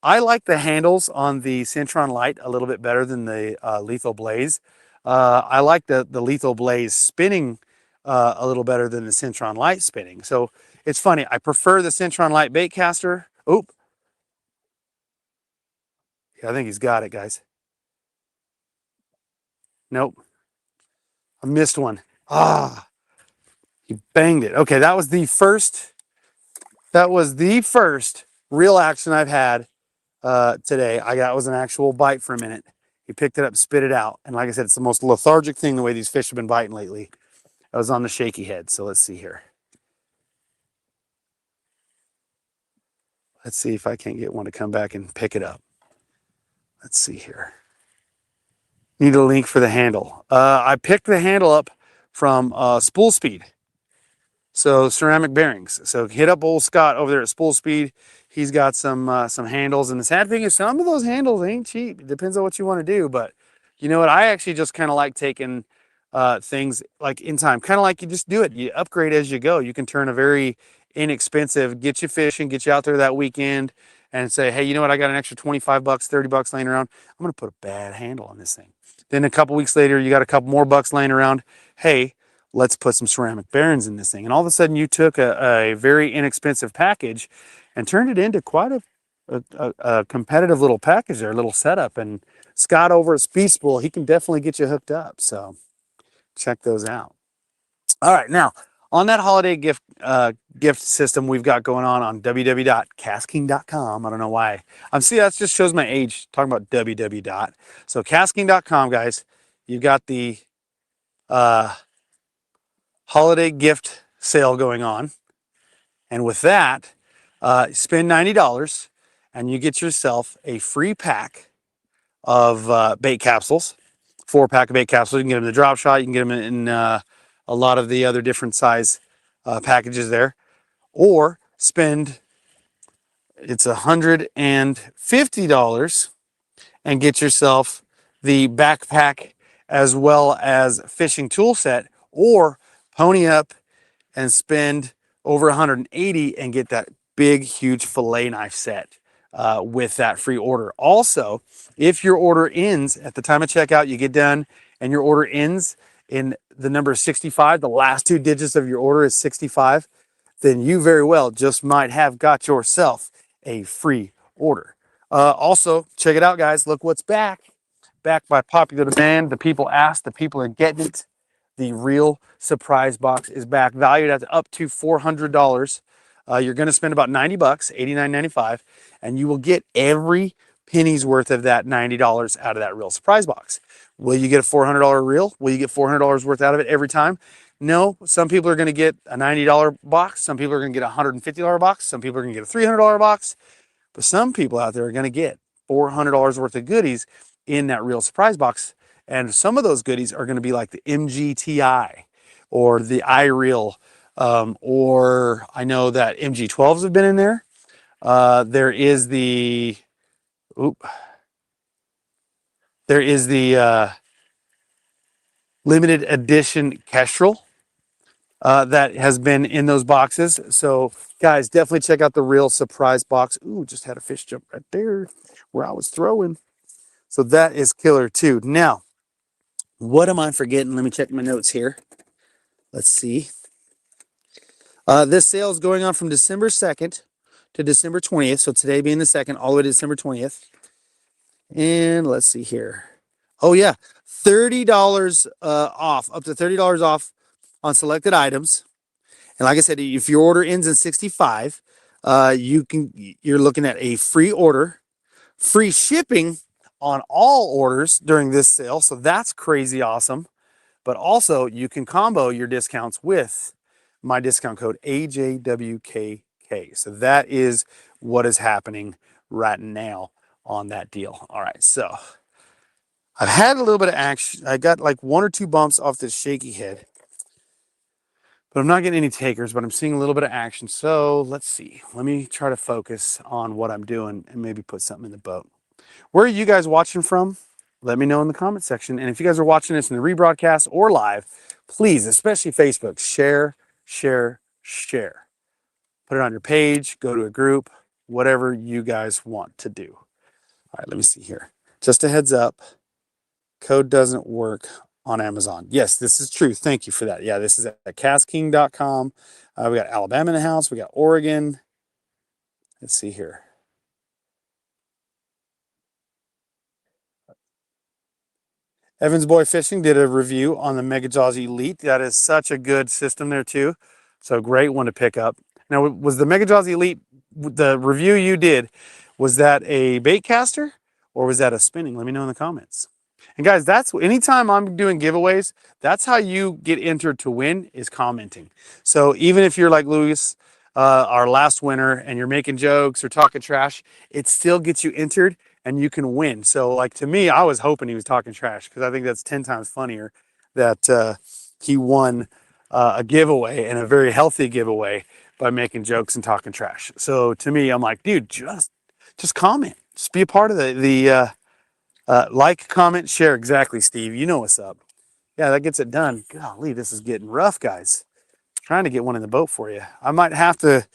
A: I like the handles on the Centron light a little bit better than the Lethal Blaze. I like the Lethal Blaze spinning a little better than the Centron light spinning. So it's funny. I prefer the Centron light bait caster. Oop. Yeah, I think he's got it, guys. Nope. I missed one. Ah, he banged it. Okay, that was the first real action I've had today. That was an actual bite for a minute. He picked it up, spit it out. And like I said, it's the most lethargic thing the way these fish have been biting lately. I was on the shaky head. So let's see here. Let's see if I can't get one to come back and pick it up. Let's see here. Need a link for the handle. I picked the handle up from Spool Speed. So ceramic bearings. So hit up old Scott over there at Spool Speed. He's got some handles. And the sad thing is some of those handles ain't cheap. It depends on what you want to do. But you know what? I actually just kind of like taking things like in time. Kind of like you just do it. You upgrade as you go. You can turn a very inexpensive, get you fishing, get you out there that weekend and say, hey, you know what? I got an extra 25 bucks, 30 bucks laying around. I'm going to put a bad handle on this thing. Then a couple weeks later, you got a couple more bucks laying around. Hey, let's put some ceramic bearings in this thing. And all of a sudden you took a very inexpensive package and turned it into quite a competitive little package there, a little setup. And Scott over at Speed Spool, he can definitely get you hooked up. So check those out. All right, now on that holiday gift system we've got going on www.KastKing.com. I don't know why. See, that just shows my age talking about www. So KastKing.com, guys, you've got the holiday gift sale going on. And with that, spend $90 and you get yourself a free pack of bait capsules. 4-pack of bait capsules. You can get them in the drop shot. You can get them in a lot of the other different size packages there. Or spend, it's $150 and get yourself the backpack as well as fishing tool set, or pony up and spend over 180 and get that big, huge fillet knife set with that free order. Also, if your order ends at the time of checkout, you get done and your order ends in the number 65, the last 2 digits of your order is 65, then you very well just might have got yourself a free order. Also, check it out, guys. Look what's back. Back by popular demand. The people asked, the people are getting it. The real surprise box is back, valued at up to $400. You're going to spend about 90 bucks, $89.95, and you will get every penny's worth of that $90 out of that real surprise box. Will you get a $400 reel? Will you get $400 worth out of it every time? No. Some people are going to get a $90 box. Some people are going to get a $150 box. Some people are going to get a $300 box. But some people out there are going to get $400 worth of goodies in that real surprise box. And some of those goodies are going to be like the MGTI or the iReel, or I know that MG12s have been in there. There is the limited edition Kestrel that has been in those boxes. So guys, definitely check out the real surprise box. Ooh, just had a fish jump right there where I was throwing. So that is killer too. Now, what am I forgetting? Let me check my notes here. Let's see. This sale is going on from December 2nd to December 20th. So today being the 2nd, all the way to December 20th. And let's see here. Oh yeah, $30 off, up to $30 off on selected items. And like I said, if your order ends in 65, you're looking at a free order, free shipping on all orders during this sale. So that's crazy awesome. But also you can combo your discounts with my discount code AJWKK. So that is what is happening right now on that deal. All right, so I've had a little bit of action. I got like 1 or 2 bumps off this shaky head, but I'm not getting any takers, but I'm seeing a little bit of action. So let's see. Let me try to focus on what I'm doing and maybe put something in the boat. Where are you guys watching from? Let me know in the comment section. And if you guys are watching this in the rebroadcast or live, please, especially Facebook, share, share, share. Put it on your page, go to a group, whatever you guys want to do. All right, let me see here. Just a heads up, code doesn't work on Amazon. Yes, this is true. Thank you for that. Yeah, this is at KastKing.com. We got Alabama in the house. We got Oregon. Let's see here. Evans Boy Fishing did a review on the Mega Jaws Elite. That is such a good system there too. So great one to pick up. Now, was the Mega Jaws Elite, the review you did, was that a bait caster or was that a spinning? Let me know in the comments. And guys, that's anytime I'm doing giveaways, that's how you get entered to win, is commenting. So even if you're like Luis, our last winner, and you're making jokes or talking trash, it still gets you entered and you can win. So like, to me, I was hoping he was talking trash because I think that's 10 times funnier that he won a giveaway, and a very healthy giveaway, by making jokes and talking trash. So to me, I'm like, dude, just comment. Just be a part of the like, comment, share. Exactly, Steve. You know what's up. Yeah, that gets it done. Golly, this is getting rough, guys. Trying to get one in the boat for you. I might have to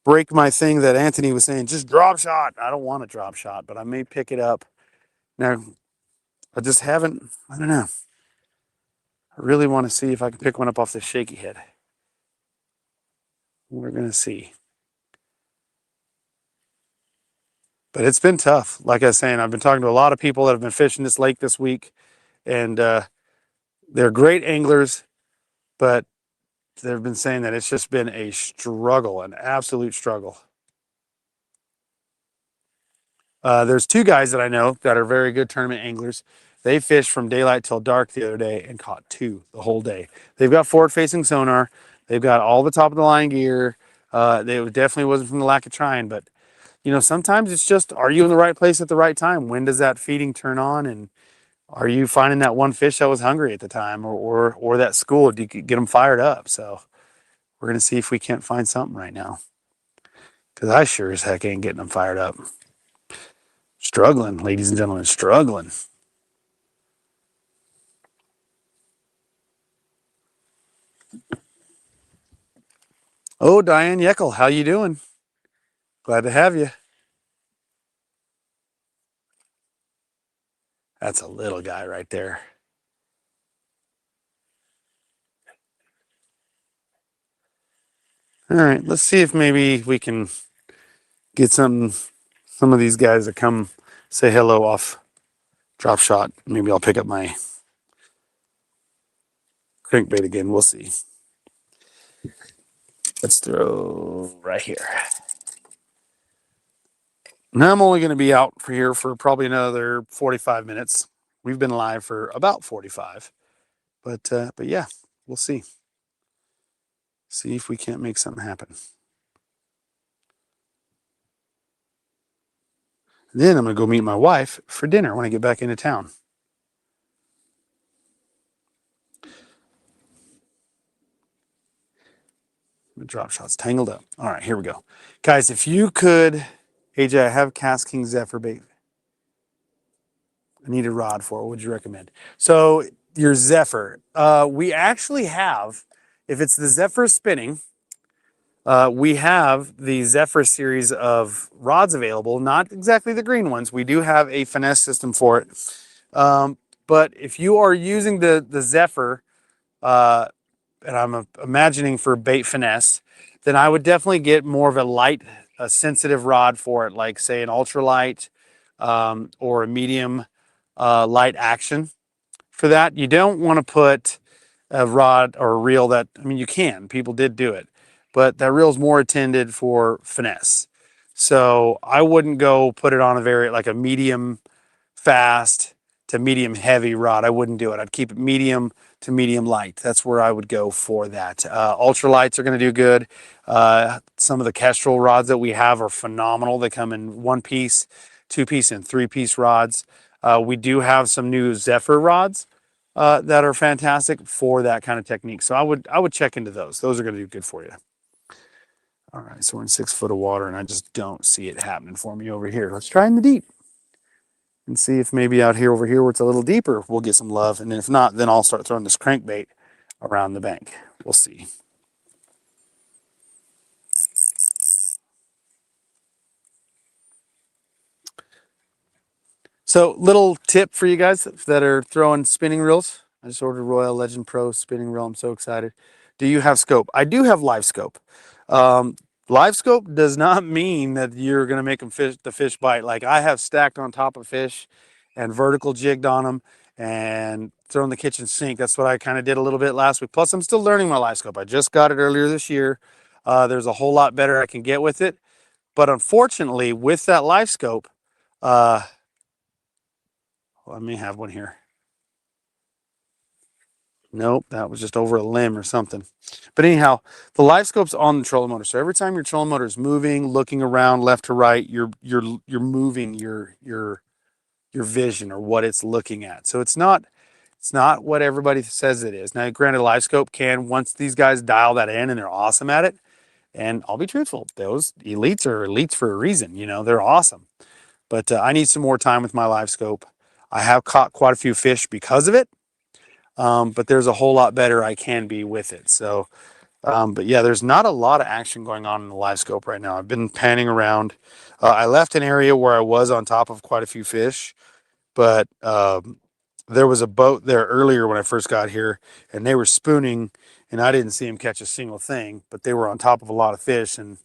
A: break my thing that Anthony was saying, just drop shot. I don't want a drop shot, but I may pick it up. Now, I just haven't, I don't know. I really want to see if I can pick one up off this shaky head. We're going to see. But it's been tough. Like I was saying, I've been talking to a lot of people that have been fishing this lake this week, and they're great anglers, but they've been saying that it's just been a struggle, an absolute struggle. There's 2 guys that I know that are very good tournament anglers. They fished from daylight till dark the other day and caught 2 the whole day. They've got forward-facing sonar. They've got all the top-of-the-line gear. They definitely wasn't from the lack of trying, but you know, sometimes it's just, are you in the right place at the right time? When does that feeding turn on? And are you finding that one fish that was hungry at the time, or that school? Do you get them fired up? So we're going to see if we can't find something right now. Because I sure as heck ain't getting them fired up. Struggling, ladies and gentlemen, struggling. Oh, Diane Yeckel, how you doing? Glad to have you. That's a little guy right there. All right, let's see if maybe we can get some of these guys to come say hello off drop shot. Maybe I'll pick up my crankbait again. We'll see. Let's throw right here. Now I'm only going to be out for here for probably another 45 minutes. We've been live for about 45, but yeah, we'll see. See if we can't make something happen. Then I'm going to go meet my wife for dinner when I get back into town. The drop shot's tangled up. All right, here we go. Guys, if you could, AJ, I have KastKing Zephyr bait. I need a rod for it. What would you recommend? So your Zephyr, we actually have, if it's the Zephyr spinning, we have the Zephyr series of rods available, not exactly the green ones. We do have a finesse system for it. But if you are using the Zephyr, and I'm imagining for bait finesse, then I would definitely get more of a light, a sensitive rod for it, like say an ultralight or a medium light action. For that, you don't want to put a rod or a reel that, I mean, you can, people did do it, but that reel is more intended for finesse. So I wouldn't go put it on a very, like a medium fast to medium heavy rod. I wouldn't do it. I'd keep it medium to medium light. That's where I would go for that. Ultralights are going to do good. Some of the Kestrel rods that we have are phenomenal. They come in 1-piece, 2-piece, and 3-piece rods. We do have some new Zephyr rods that are fantastic for that kind of technique. So I would check into those. Those are going to do good for you. All right, so we're in 6 foot of water, and I just don't see it happening for me over here. Let's try in the deep and see if maybe out here over here where it's a little deeper, we'll get some love. And if not, then I'll start throwing this crankbait around the bank. We'll see. So little tip for you guys that are throwing spinning reels. I just ordered Royal Legend Pro spinning reel. I'm so excited. Do you have scope? I do have live scope. Live scope does not mean that you're going to make them the fish bite. Like I have stacked on top of fish and vertical jigged on them and thrown the kitchen sink. That's what I kind of did a little bit last week. Plus, I'm still learning my live scope. I just got it earlier this year. There's a whole lot better I can get with it. But unfortunately, with that live scope, well, I may have one here. Nope, that was just over a limb or something. But anyhow, the live scope's on the trolling motor. So every time your trolling motor is moving, looking around left to right, you're moving your vision or what it's looking at. So it's not what everybody says it is. Now, granted, live scope can, once these guys dial that in and they're awesome at it, and I'll be truthful, those elites are elites for a reason. You know, they're awesome. But I need some more time with my live scope. I have caught quite a few fish because of it. But there's a whole lot better I can be with it. So, but yeah, there's not a lot of action going on in the live scope right now. I've been panning around. I left an area where I was on top of quite a few fish, but there was a boat there earlier when I first got here, and they were spooning, and I didn't see them catch a single thing, but they were on top of a lot of fish, and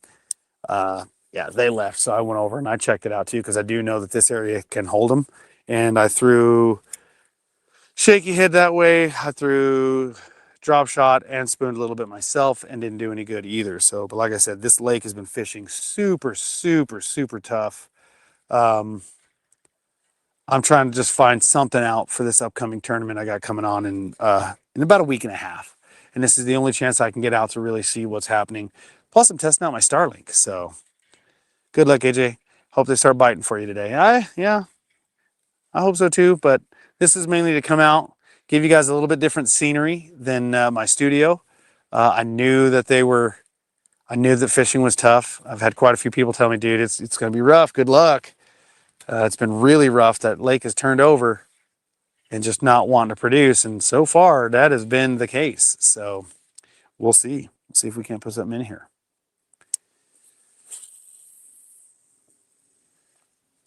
A: yeah, they left. So I went over and I checked it out too, because I do know that this area can hold them. And I threw shaky head that way. I threw drop shot and spooned a little bit myself and didn't do any good either. So, but like I said, this lake has been fishing super, super, super tough. I'm trying to just find something out for this upcoming tournament I got coming on in about a week and a half. And this is the only chance I can get out to really see what's happening. Plus, I'm testing out my StarLink. So, good luck, AJ. Hope they start biting for you today. Yeah, I hope so too. But This is mainly to come out, give you guys a little bit different scenery than my studio. I knew that fishing was tough. I've had quite a few people tell me, dude, it's going to be rough. Good luck. It's been really rough. That lake has turned over and just not wanting to produce. And so far, that has been the case. So we'll see. We'll see if we can't put something in here.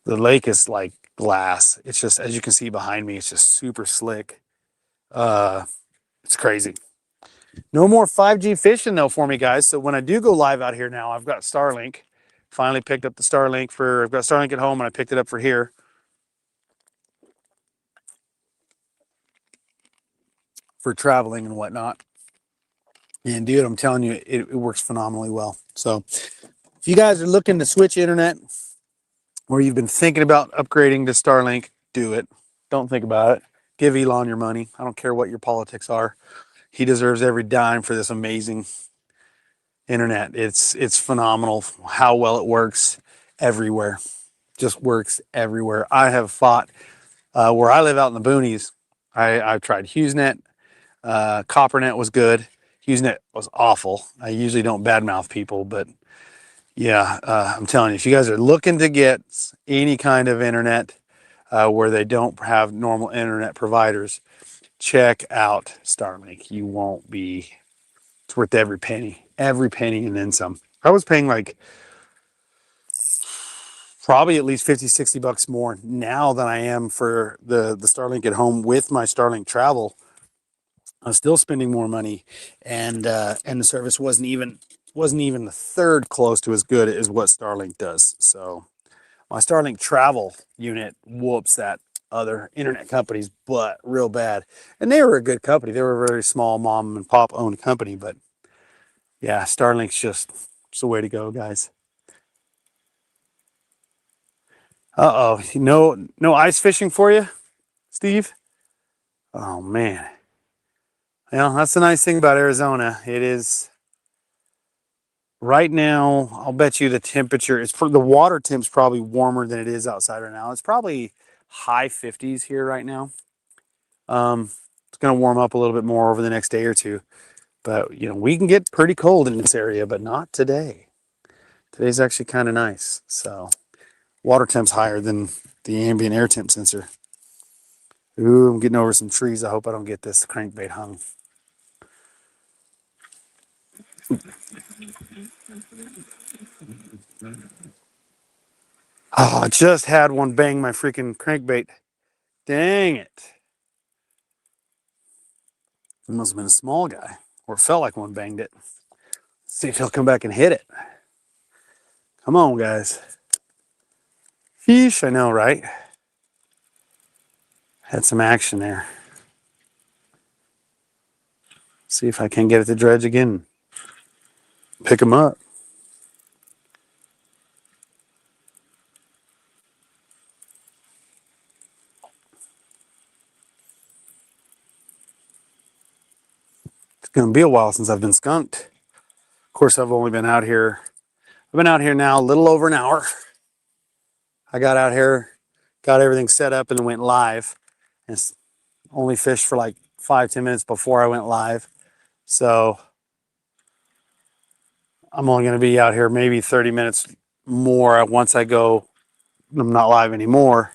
A: The lake is like glass. It's just, as you can see behind me, it's just super slick. It's crazy. No more 5G fishing though for me, guys. So when I do go live out here now, I've got StarLink. Finally picked up the StarLink I've got StarLink at home and I picked it up for here. For traveling and whatnot. And dude, I'm telling you, it works phenomenally well. So if you guys are looking to switch internet or you've been thinking about upgrading to StarLink, do it. Don't think about it. Give Elon your money. I don't care what your politics are. He deserves every dime for this amazing internet. It's phenomenal how well it works everywhere. Just works everywhere. I have fought where I live out in the boonies. I've tried HughesNet. CopperNet was good. HughesNet was awful. I usually don't badmouth people, but yeah, I'm telling you, if you guys are looking to get any kind of internet where they don't have normal internet providers, check out StarLink. You won't be, it's worth every penny and then some. I was paying like probably at least 50, 60 bucks more now than I am for the StarLink at home with my StarLink travel. I'm still spending more money, and the service wasn't even the third close to as good as what StarLink does. So my StarLink travel unit whoops that other internet company's butt real bad. And they were a good company. They were a very small mom and pop owned company, but yeah, StarLink's just the way to go, guys. Uh-oh, no ice fishing for you, Steve? Oh man. Well, that's the nice thing about Arizona. It is right now, I'll bet you the temperature is, for the water temp's probably warmer than it is outside right now. It's probably high 50s here right now. It's going to warm up a little bit more over the next day or two. But, you know, we can get pretty cold in this area, but not today. Today's actually kind of nice. So, water temp's higher than the ambient air temp sensor. Ooh, I'm getting over some trees. I hope I don't get this crankbait hung. Oh, I just had one bang my freaking crankbait. Dang it. It must have been a small guy, or it felt like one banged it. Let's see if he'll come back and hit it. Come on, guys. Yeesh, I know, right? Had some action there. See if I can get it to dredge again. Pick him up. It's going to be a while since I've been skunked. Of course, I've only been out here. I've been out here now a little over an hour. I got out here, got everything set up, and then went live. And only fished for like 5-10 minutes before I went live. So I'm only going to be out here maybe 30 minutes more once I go. I'm not live anymore.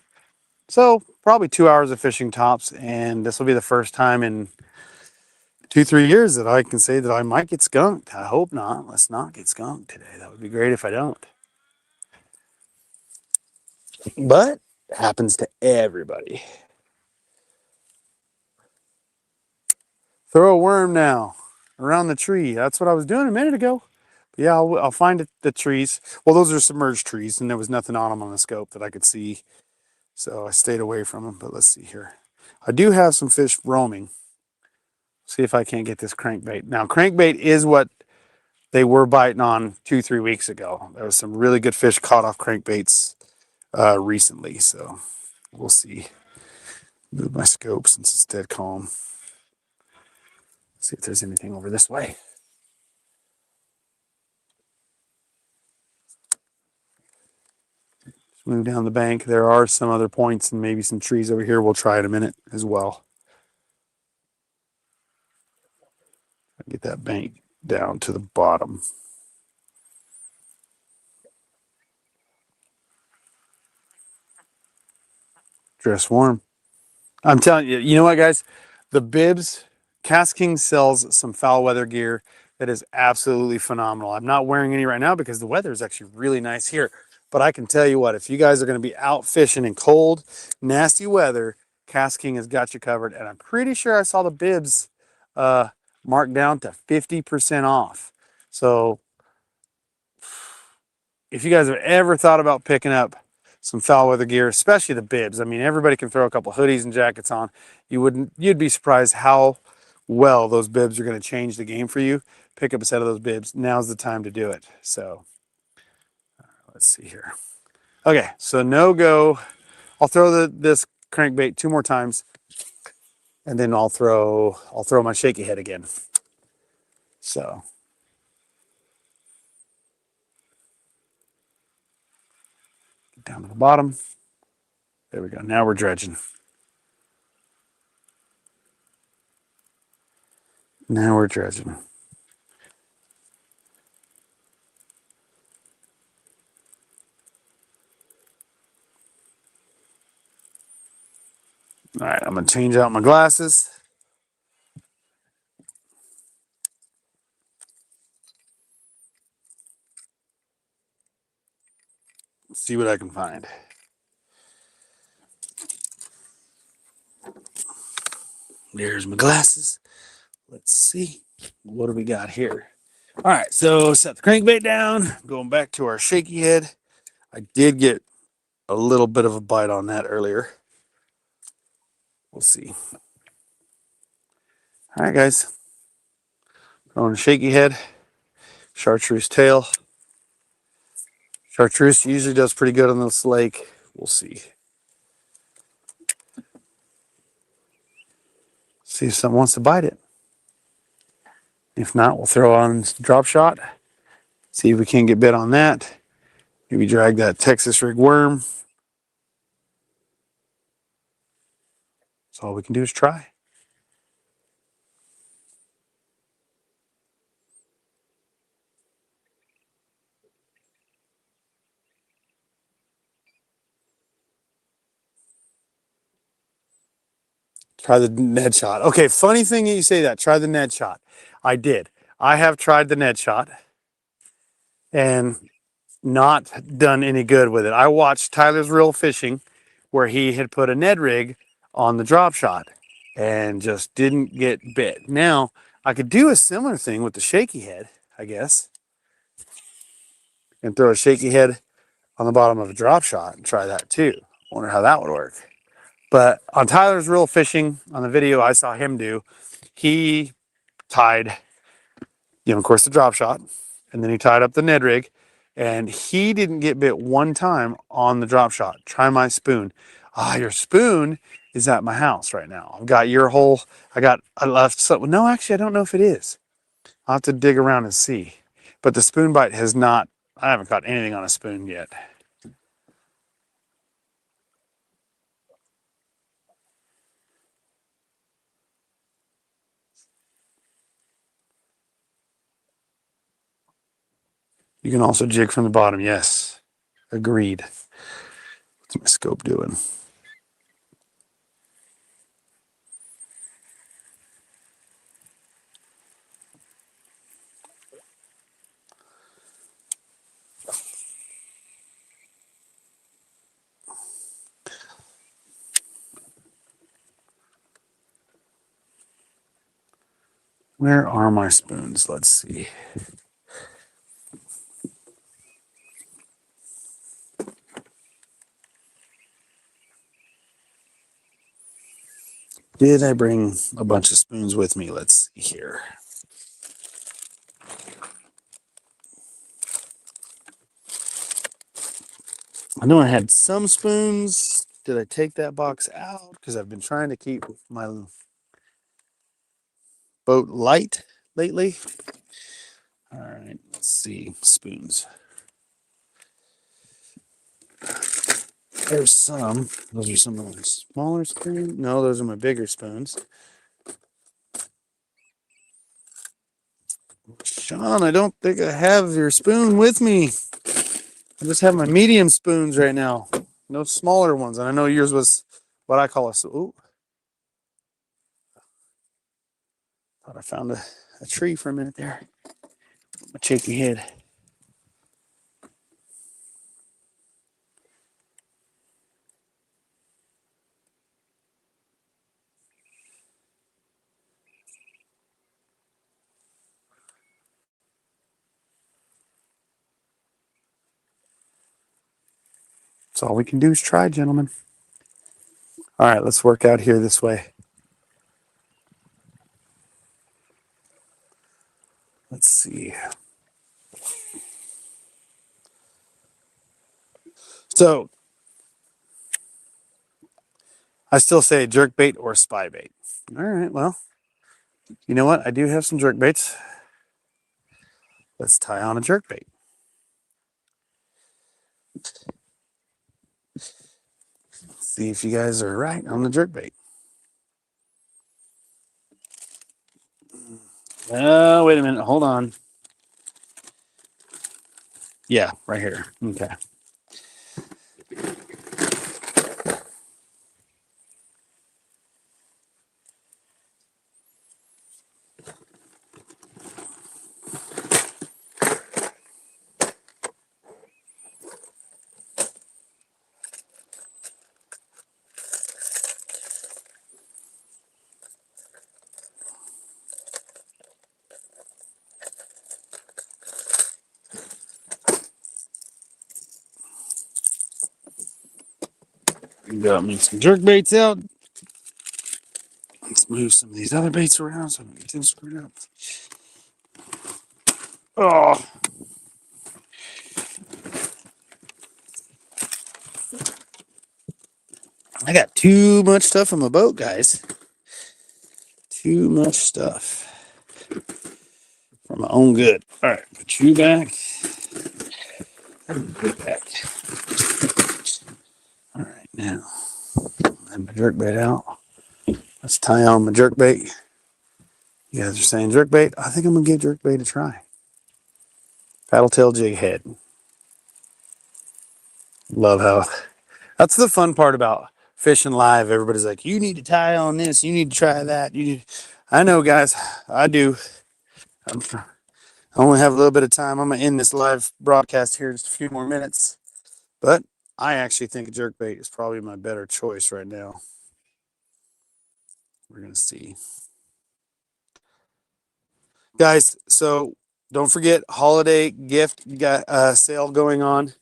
A: So probably 2 hours of fishing tops. And this will be the first time in 2-3 years that I can say that I might get skunked. I hope not. Let's not get skunked today. That would be great if I don't. But it happens to everybody. Throw a worm now around the tree. That's what I was doing a minute ago. Yeah, I'll find the trees. Well, those are submerged trees, and there was nothing on them on the scope that I could see. So I stayed away from them. But let's see here. I do have some fish roaming. See if I can't get this crankbait. Now, crankbait is what they were biting on 2-3 weeks ago. There was some really good fish caught off crankbaits recently. So we'll see. Move my scope since it's dead calm. See if there's anything over this way. Move down the bank. There are some other points and maybe some trees over here. We'll try in a minute as well. Get that bank down to the bottom. Dress warm. I'm telling you, you know what, guys? The bibs, KastKing sells some foul weather gear that is absolutely phenomenal. I'm not wearing any right now because the weather is actually really nice here. But I can tell you what, if you guys are going to be out fishing in cold, nasty weather, KastKing has got you covered. And I'm pretty sure I saw the bibs marked down to 50% off. So if you guys have ever thought about picking up some foul weather gear, especially the bibs, I mean, everybody can throw a couple hoodies and jackets on. You'd be surprised how well those bibs are going to change the game for you. Pick up a set of those bibs. Now's the time to do it. So let's see here. Okay, so no go. I'll throw this crankbait 2 more times, and then I'll throw my shaky head again. So get down to the bottom. There we go. Now we're dredging. Now we're dredging. All right, I'm gonna change out my glasses. See what I can find. There's my glasses. Let's see. What do we got here? All right, so set the crankbait down. Going back to our shaky head. I did get a little bit of a bite on that earlier. We'll see. All right, guys. Throwing a shaky head. Chartreuse tail. Chartreuse usually does pretty good on this lake. We'll see. See if someone wants to bite it. If not, we'll throw on drop shot. See if we can get bit on that. Maybe drag that Texas rig worm. So all we can do is try. Try the Ned shot. Okay, funny thing that you say that. Try the Ned shot. I did. I have tried the Ned shot and not done any good with it. I watched Tyler's Real Fishing where he had put a Ned rig on the drop shot and just didn't get bit. Now, I could do a similar thing with the shaky head, I guess, and throw a shaky head on the bottom of a drop shot and try that too. Wonder how that would work. But on Tyler's Real Fishing, on the video I saw him do, he tied, of course, the drop shot, and then he tied up the Ned rig, and he didn't get bit one time on the drop shot. Try my spoon. Your spoon is at my house right now. I've got your whole, I left some, no, actually, I don't know if it is. I'll have to dig around and see. But the spoon bite has not, I haven't caught anything on a spoon yet. You can also jig from the bottom. Yes, agreed. What's my scope doing? Where are my spoons? Let's see. Did I bring a bunch of spoons with me? Let's see here. I know I had some spoons. Did I take that box out? Because I've been trying to keep my boat light lately. All right, let's see. Spoons. There's some. Those are some of my smaller spoons. No, those are my bigger spoons. Sean, I don't think I have your spoon with me. I just have my medium spoons right now. No smaller ones. And I know yours was what I call a... Ooh. Thought I found a tree for a minute there. My shaky head. That's all we can do is try, gentlemen. All right, let's work out here this way. Let's see. So, I still say jerk bait or spy bait. All right, well, you know what? I do have some jerk baits. Let's tie on a jerk bait. Let's see if you guys are right on the jerk bait. Oh, wait a minute. Hold on. Yeah, right here. Okay. Got me some jerk baits out. Let's move some of these other baits around so I don't get them screwed up. Oh. I got too much stuff on my boat, guys. Too much stuff. For my own good. All right, put you back. Put back. All right, now I have my jerk bait out. Let's tie on my jerk bait. You guys are saying jerk bait. I think I'm gonna give jerk bait a try. Paddle tail jig head. Love how that's the fun part about fishing live. Everybody's like, you need to tie on this, you need to try that. I know, guys, I do. I only have a little bit of time. I'm gonna end this live broadcast here in just a few more minutes. But I actually think jerk bait is probably my better choice right now. We're gonna see. Guys, so don't forget holiday gift sale going on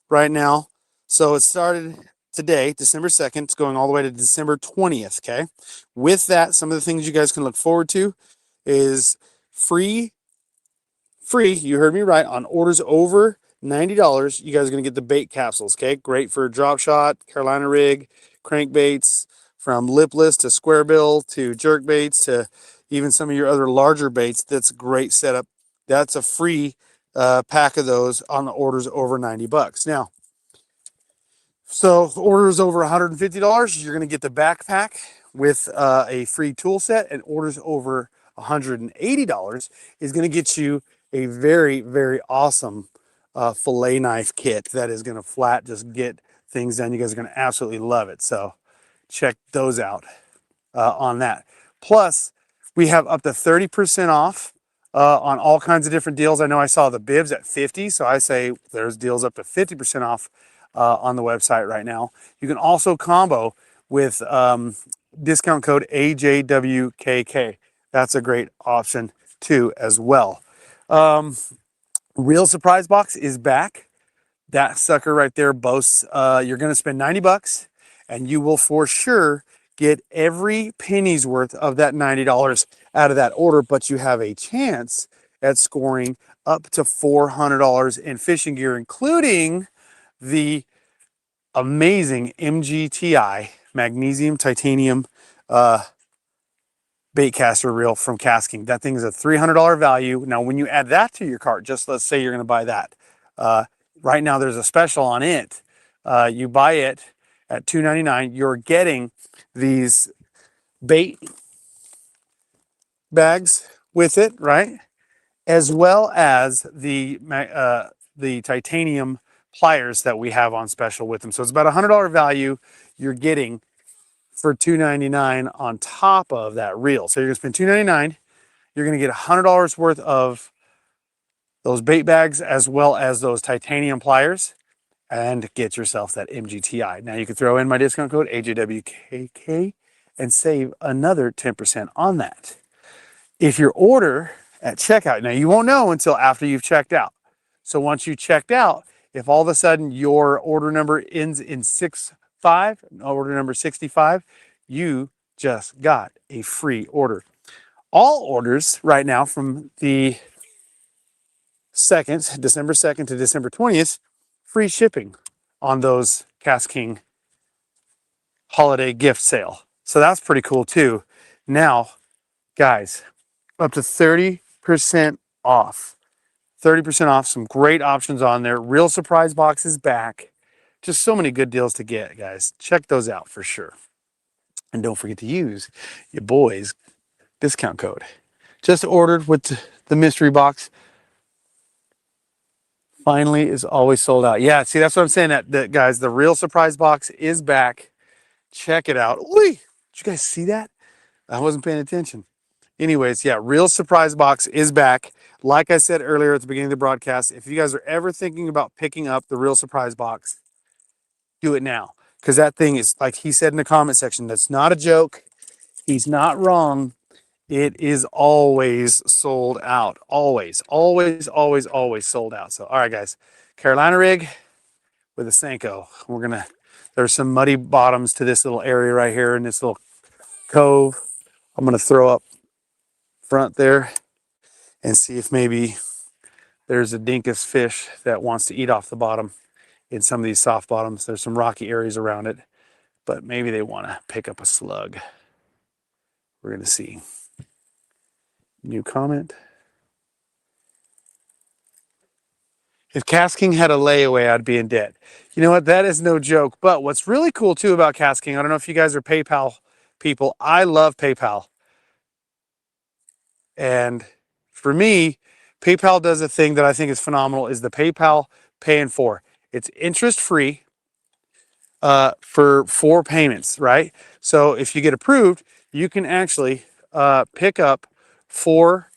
A: right now. So it started today, December 2nd. It's going all the way to December 20th, okay? With that, some of the things you guys can look forward to is free, you heard me right, on orders over $90, you guys are going to get the bait capsules, okay? Great for drop shot, Carolina rig, crankbaits, from lipless to square bill to jerk baits to even some of your other larger baits. That's a great setup. That's a free pack of those on the orders over $90. Now, so if orders over $150, you're going to get the backpack with a free tool set, and orders over $180 is going to get you a very, very awesome fillet knife kit that is going to just get things done. You guys are going to absolutely love it. So check those out on that. Plus, we have up to 30% off on all kinds of different deals. I know I saw the bibs at 50, so I say there's deals up to 50% off on the website right now. You can also combo with discount code AJWKK. That's a great option too as well. Real Surprise Box is back. That sucker right there boasts you're going to spend $90 and you will for sure get every penny's worth of that $90 out of that order, but you have a chance at scoring up to $400 in fishing gear, including the amazing MGTI magnesium titanium bait caster reel from KastKing. That thing is a $300 value. Now, when you add that to your cart, just let's say you're going to buy that. Right now, there's a special on it You buy it at $2.99. You're getting these bait bags with it, right? As well as the titanium pliers that we have on special with them. So it's about $100 value you're getting for $2.99 on top of that reel. So you're gonna spend $2.99. You're gonna get $100 worth of those bait bags as well as those titanium pliers, and get yourself that MGTI. Now you can throw in my discount code AJWKK and save another 10% on that. If your order at checkout, now you won't know until after you've checked out. So once you checked out, if all of a sudden your order number ends in 65, order number 65, you just got a free order. All orders right now from the 2nd, December 2nd to December 20th, free shipping on those KastKing holiday gift sale. So that's pretty cool too. Now, guys, up to 30% off. 30% off, some great options on there. Real surprise box is back. Just so many good deals to get, guys. Check those out for sure. And don't forget to use your boys' discount code. Just ordered with the mystery box. Finally is always sold out. Yeah, see, that's what I'm saying. That guys, the real surprise box is back. Check it out. Oi! Did you guys see that? I wasn't paying attention. Anyways, yeah, real surprise box is back. Like I said earlier at the beginning of the broadcast, if you guys are ever thinking about picking up the real surprise box, do it now. Because that thing is, like he said in the comment section, that's not a joke. He's not wrong. It is always sold out. Always, always, always, always sold out. So, all right, guys, Carolina rig with a Senko. There's some muddy bottoms to this little area right here in this little cove. I'm going to throw up front there and see if maybe there's a dinkus fish that wants to eat off the bottom in some of these soft bottoms. There's some rocky areas around it, but maybe they want to pick up a slug. We're going to see. New comment. If KastKing had a layaway, I'd be in debt. You know what? That is no joke. But what's really cool too about KastKing, I don't know if you guys are PayPal people. I love PayPal. And for me, PayPal does a thing that I think is phenomenal, is the PayPal Pay in 4. It's interest free for 4 payments, right? So if you get approved, you can actually pick up 4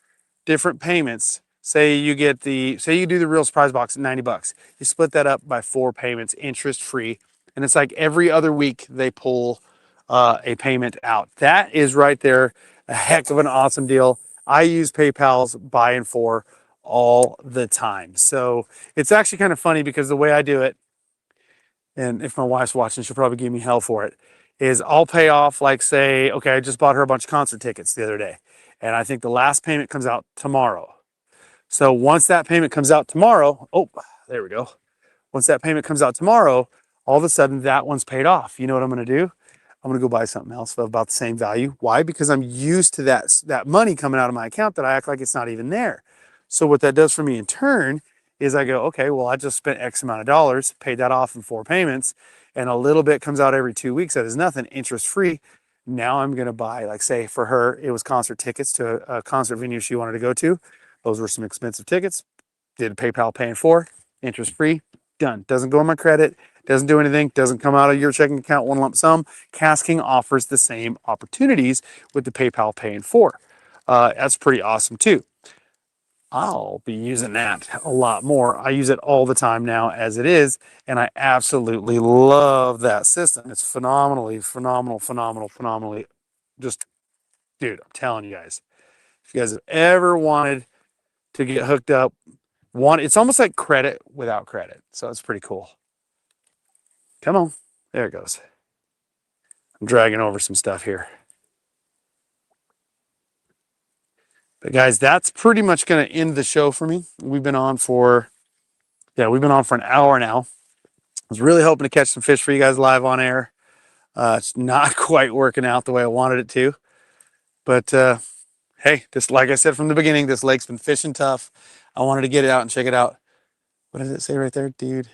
A: different payments. Say you do the real surprise box at $90. You split that up by 4 payments, interest free. And it's like every other week they pull a payment out. That is right there a heck of an awesome deal. I use PayPal's buy in 4 all the time. So it's actually kind of funny because the way I do it, and if my wife's watching, she'll probably give me hell for it, is I'll pay off, like, say, okay, I just bought her a bunch of concert tickets the other day, and I think the last payment comes out tomorrow. So once that payment comes out tomorrow, oh, there we go. Once that payment comes out tomorrow, all of a sudden that one's paid off. You know what I'm going to do? I'm going to go buy something else of about the same value. Why? Because I'm used to that money coming out of my account that I act like it's not even there. So what that does for me in turn is I go, okay, well, I just spent X amount of dollars, paid that off in 4 payments, and a little bit comes out every 2 weeks. That is nothing, interest free. Now I'm going to buy, like, say for her, it was concert tickets to a concert venue she wanted to go to. Those were some expensive tickets. Did PayPal Pay in 4, interest free, done. Doesn't go on my credit, doesn't do anything, doesn't come out of your checking account one lump sum. KastKing offers the same opportunities with the PayPal Pay in 4. That's pretty awesome too. I'll be using that a lot more. I use it all the time now as it is, and I absolutely love that system. It's phenomenally just, dude, I'm telling you guys, if you guys have ever wanted to get hooked up, it's almost like credit without credit. So it's pretty cool. Come on. There it goes. I'm dragging over some stuff here. But guys, that's pretty much going to end the show for me. We've been on for an hour now. I was really hoping to catch some fish for you guys live on air. It's not quite working out the way I wanted it to. But hey, just like I said from the beginning, this lake's been fishing tough. I wanted to get it out and check it out. What does it say right there, dude?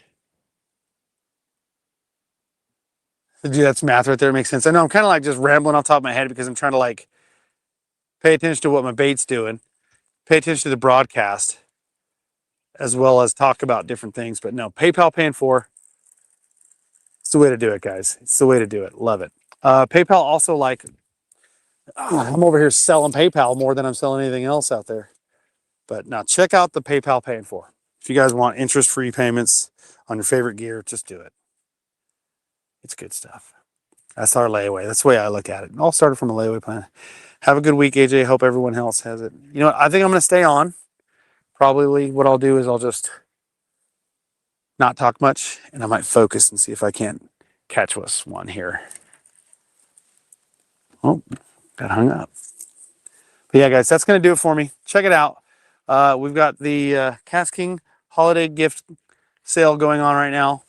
A: Dude, that's math right there. It makes sense. I know I'm kind of like just rambling off the top of my head because I'm trying to like pay attention to what my bait's doing, pay attention to the broadcast, as well as talk about different things. But no, PayPal paying for, it's the way to do it, guys. It's the way to do it. Love it. PayPal also like, I'm over here selling PayPal more than I'm selling anything else out there. But now check out the PayPal paying for. If you guys want interest-free payments on your favorite gear, just do it. It's good stuff. That's our layaway. That's the way I look at it. It all started from a layaway plan. Have a good week, AJ. Hope everyone else has it. You know what? I think I'm going to stay on. Probably what I'll do is I'll just not talk much, and I might focus and see if I can't catch us one here. Oh, got hung up. But yeah, guys, that's going to do it for me. Check it out. We've got the KastKing holiday gift sale going on right now.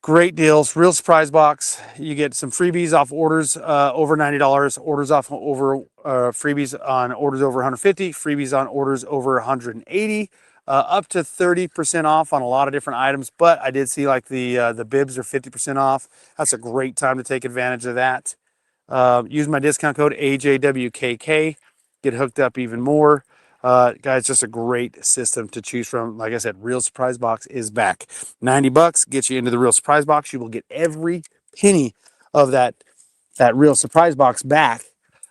A: Great deals, real surprise box. You get some freebies off orders over $90, orders off over freebies on orders over 150, freebies on orders over 180, up to 30% off on a lot of different items. But I did see like the bibs are 50% off. That's a great time to take advantage of that. Use my discount code AJWKK, get hooked up even more. Guys, just a great system to choose from. Like I said, Real Surprise Box is back. $90 gets you into the Real Surprise Box. You will get every penny of that Real Surprise Box back.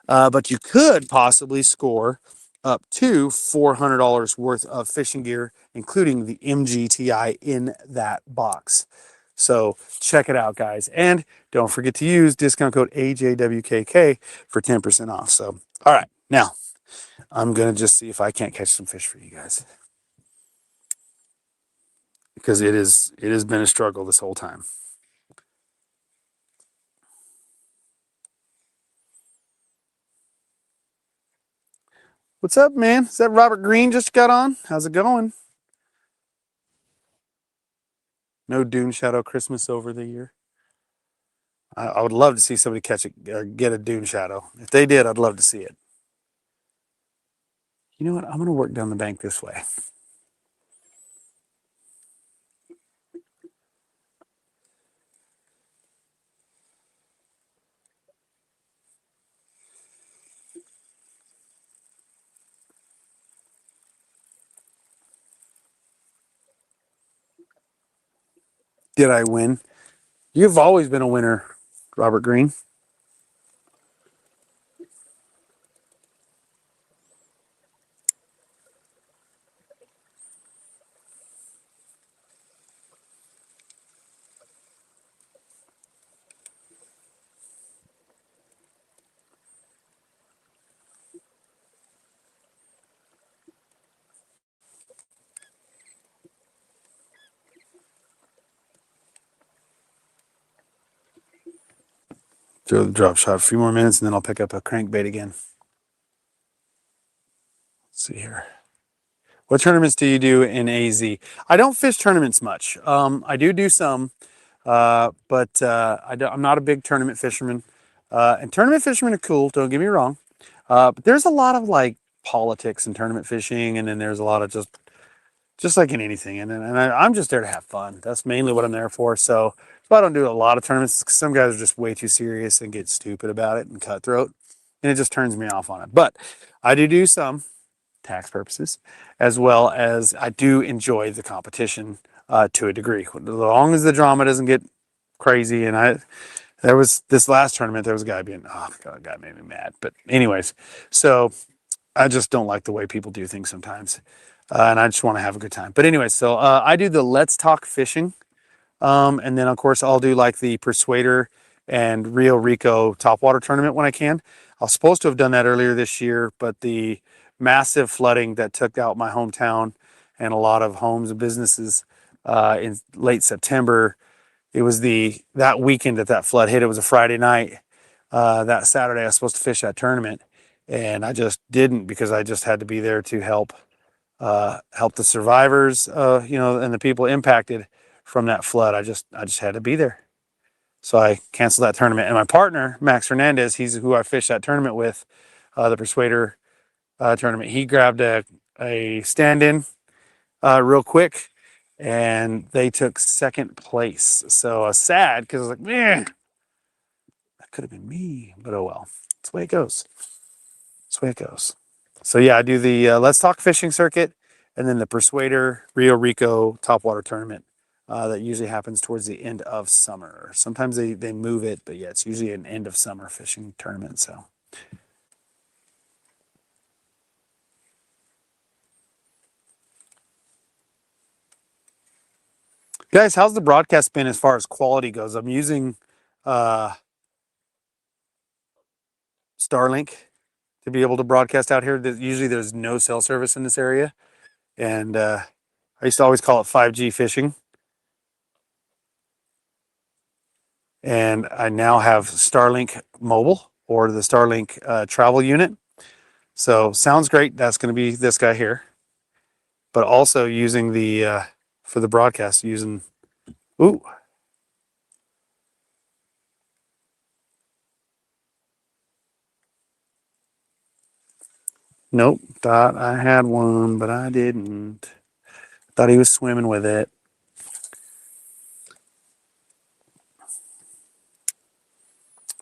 A: But you could possibly score up to $400 worth of fishing gear, including the MGTI in that box. So check it out, guys. And don't forget to use discount code AJWKK for 10% off. So, all right, now I'm going to just see if I can't catch some fish for you guys, because it has been a struggle this whole time. What's up, man? Is that Robert Green just got on? How's it going? No dune shadow Christmas over the year. I would love to see somebody catch it or get a dune shadow. If they did, I'd love to see it. You know what? I'm going to work down the bank this way. Did I win? You've always been a winner, Robert Green. Throw the drop shot a few more minutes, and then I'll pick up a crankbait again. Let's see here. What tournaments do you do in AZ? I don't fish tournaments much. I do some, but I'm not a big tournament fisherman. And tournament fishermen are cool, don't get me wrong. But there's a lot of like politics in tournament fishing, and then there's a lot of just like in anything. And I'm just there to have fun. That's mainly what I'm there for. So I don't do a lot of tournaments, because some guys are just way too serious and get stupid about it and cutthroat, and it just turns me off on it. But I do some, tax purposes, as well as I do enjoy the competition to a degree, as long as the drama doesn't get crazy. And there was this last tournament, there was a guy being, oh God, that guy made me mad. But anyways, so I just don't like the way people do things sometimes. And I just want to have a good time. But anyway, so I do the Let's Talk Fishing. And then, of course, I'll do like the Persuader and Rio Rico topwater tournament when I can. I was supposed to have done that earlier this year, but the massive flooding that took out my hometown and a lot of homes and businesses in late September, it was that weekend that flood hit. It was a Friday night. That Saturday, I was supposed to fish that tournament, and I just didn't, because I just had to be there to help the survivors, and the people impacted from that flood. I just had to be there. So I canceled that tournament. And my partner, Max Hernandez, he's who I fished that tournament with, the Persuader tournament. He grabbed a stand-in real quick, and they took second place. So sad, because I was like, man, that could have been me, but oh well. That's the way it goes. That's the way it goes. So yeah, I do the Let's Talk Fishing Circuit, and then the Persuader Rio Rico Topwater Tournament. That usually happens towards the end of summer. Sometimes they move it, but yeah, it's usually an end of summer fishing tournament. So. Guys, how's the broadcast been as far as quality goes? I'm using StarLink to be able to broadcast out here. Usually there's no cell service in this area. And I used to always call it 5G fishing. And I now have StarLink Mobile, or the StarLink travel unit. So sounds great. That's going to be this guy here. But also using the, for the broadcast, using, ooh. Nope, thought I had one, but I didn't. Thought he was swimming with it.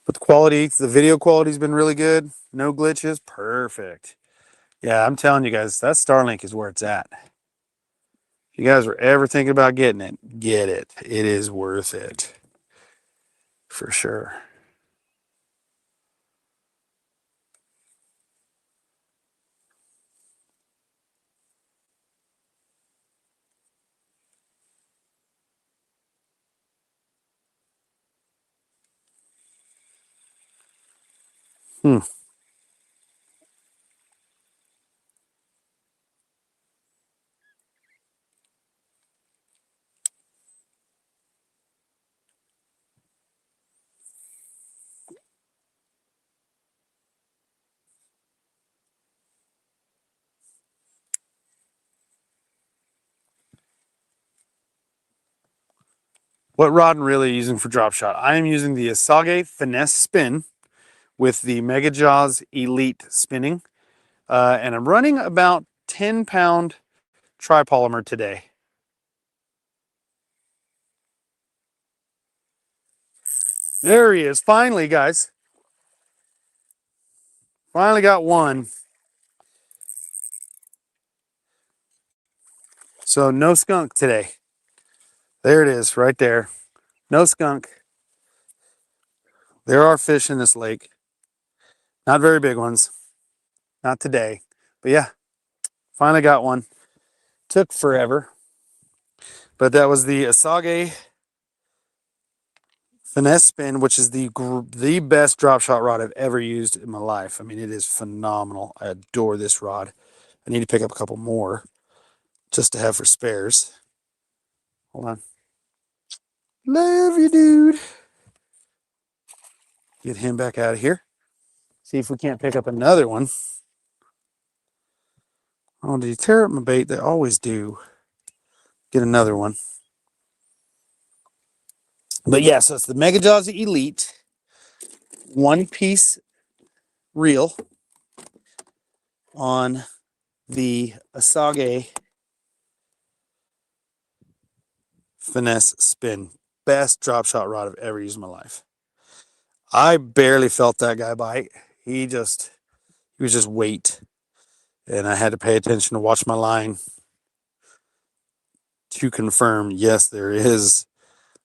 A: But the quality, the video quality's been really good. No glitches. Perfect. Yeah, I'm telling you guys, that StarLink is where it's at. If you guys are ever thinking about getting it, get it. It is worth it. For sure. Hmm. What rod and reel are you using for drop shot? I am using the Asage Finesse Spin with the Mega Jaws Elite spinning. And I'm running about 10-pound tripolymer today. There he is. Finally, guys. Finally got one. So no skunk today. There it is, right there. No skunk. There are fish in this lake. Not very big ones. Not today. But yeah, finally got one. Took forever. But that was the Asage Finesse Spin, which is the best drop shot rod I've ever used in my life. I mean, it is phenomenal. I adore this rod. I need to pick up a couple more just to have for spares. Hold on. Love you, dude. Get him back out of here. See if we can't pick up another one. Oh, did you tear up my bait? They always do. Get another one. But yeah, so it's the Mega Jaws Elite one-piece reel on the Asage Finesse Spin. Best drop shot rod I've ever used in my life. I barely felt that guy bite. He was just weight. And I had to pay attention to watch my line to confirm, yes, there is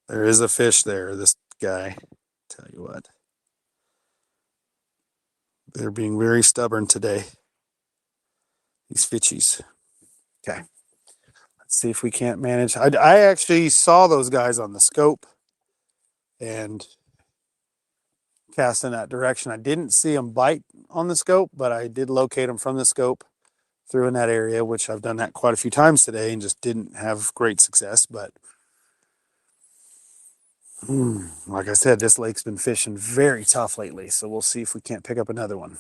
A: a fish there. This guy, tell you what, they're being very stubborn today. These fishies. Okay. Let's see if we can't manage. I actually saw those guys on the scope and cast in that direction. I didn't see them bite on the scope, but I did locate them from the scope through in that area, which I've done that quite a few times today and just didn't have great success. But like I said, this lake's been fishing very tough lately, so we'll see if we can't pick up another one.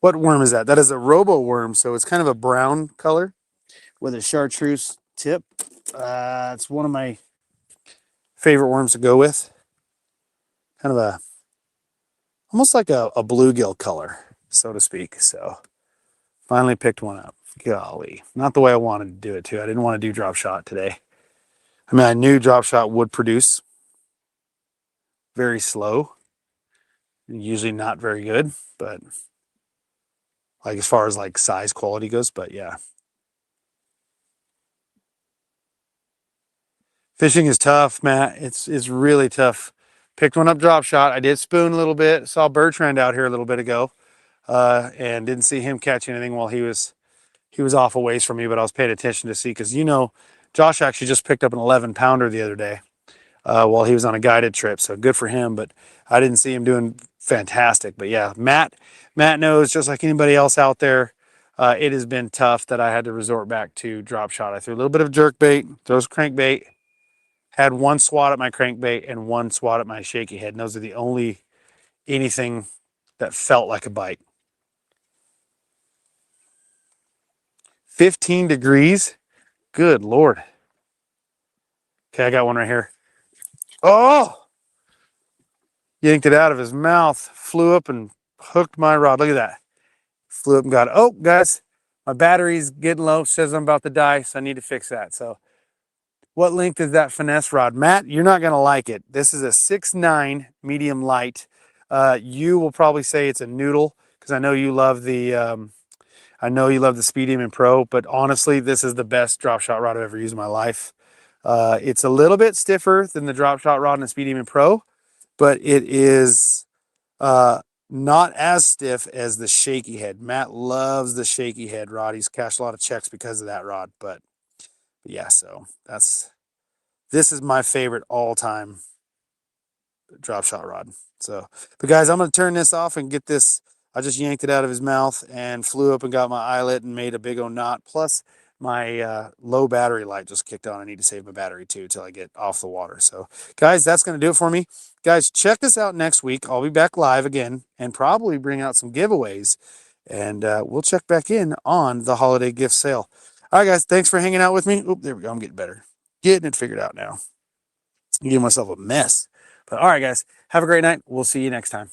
A: What worm is that? That is a robo worm, so it's kind of a brown color with a chartreuse tip. It's one of my favorite worms to go with. Kind of almost like a bluegill color, so to speak. So finally picked one up. golly, not the way I wanted to do it too. I didn't want to do drop shot today. I mean, I knew drop shot would produce very slow, usually not very good, but like as far as like size quality goes, but yeah. Fishing is tough, Matt. It's really tough. Picked one up drop shot. I did spoon a little bit. Saw Bertrand out here a little bit ago, and didn't see him catch anything while he was off a ways from me. But I was paying attention to see, because Josh actually just picked up an 11-pounder the other day while he was on a guided trip. So good for him. But I didn't see him doing fantastic. But yeah, Matt knows, just like anybody else out there. It has been tough that I had to resort back to drop shot. I threw a little bit of jerk bait, throw some crankbait. Had one swat at my crankbait and one swat at my shaky head. And those are the only anything that felt like a bite. 15 degrees? Good Lord. Okay, I got one right here. Oh! Yanked it out of his mouth, flew up and hooked my rod. Look at that. Flew up and got it. Oh, guys, my battery's getting low. Says I'm about to die, so I need to fix that. So what length is that finesse rod? Matt, you're not going to like it. This is a 6'9" medium light. You will probably say it's a noodle, because I know you love the Speed Demon Pro, but honestly, this is the best drop shot rod I've ever used in my life. It's a little bit stiffer than the drop shot rod in the Speed Demon Pro, but it is not as stiff as the shaky head. Matt loves the shaky head rod. He's cashed a lot of checks because of that rod, but yeah, so this is my favorite all-time drop shot rod. So, but guys, I'm going to turn this off and get this. I just yanked it out of his mouth and flew up and got my eyelet and made a big old knot. Plus, my low battery light just kicked on. I need to save my battery too till I get off the water. So, guys, that's going to do it for me. Guys, check us out next week. I'll be back live again and probably bring out some giveaways. And we'll check back in on the holiday gift sale. All right, guys, thanks for hanging out with me. Oop, there we go. I'm getting better. Getting it figured out now. I'm getting myself a mess. But all right, guys, have a great night. We'll see you next time.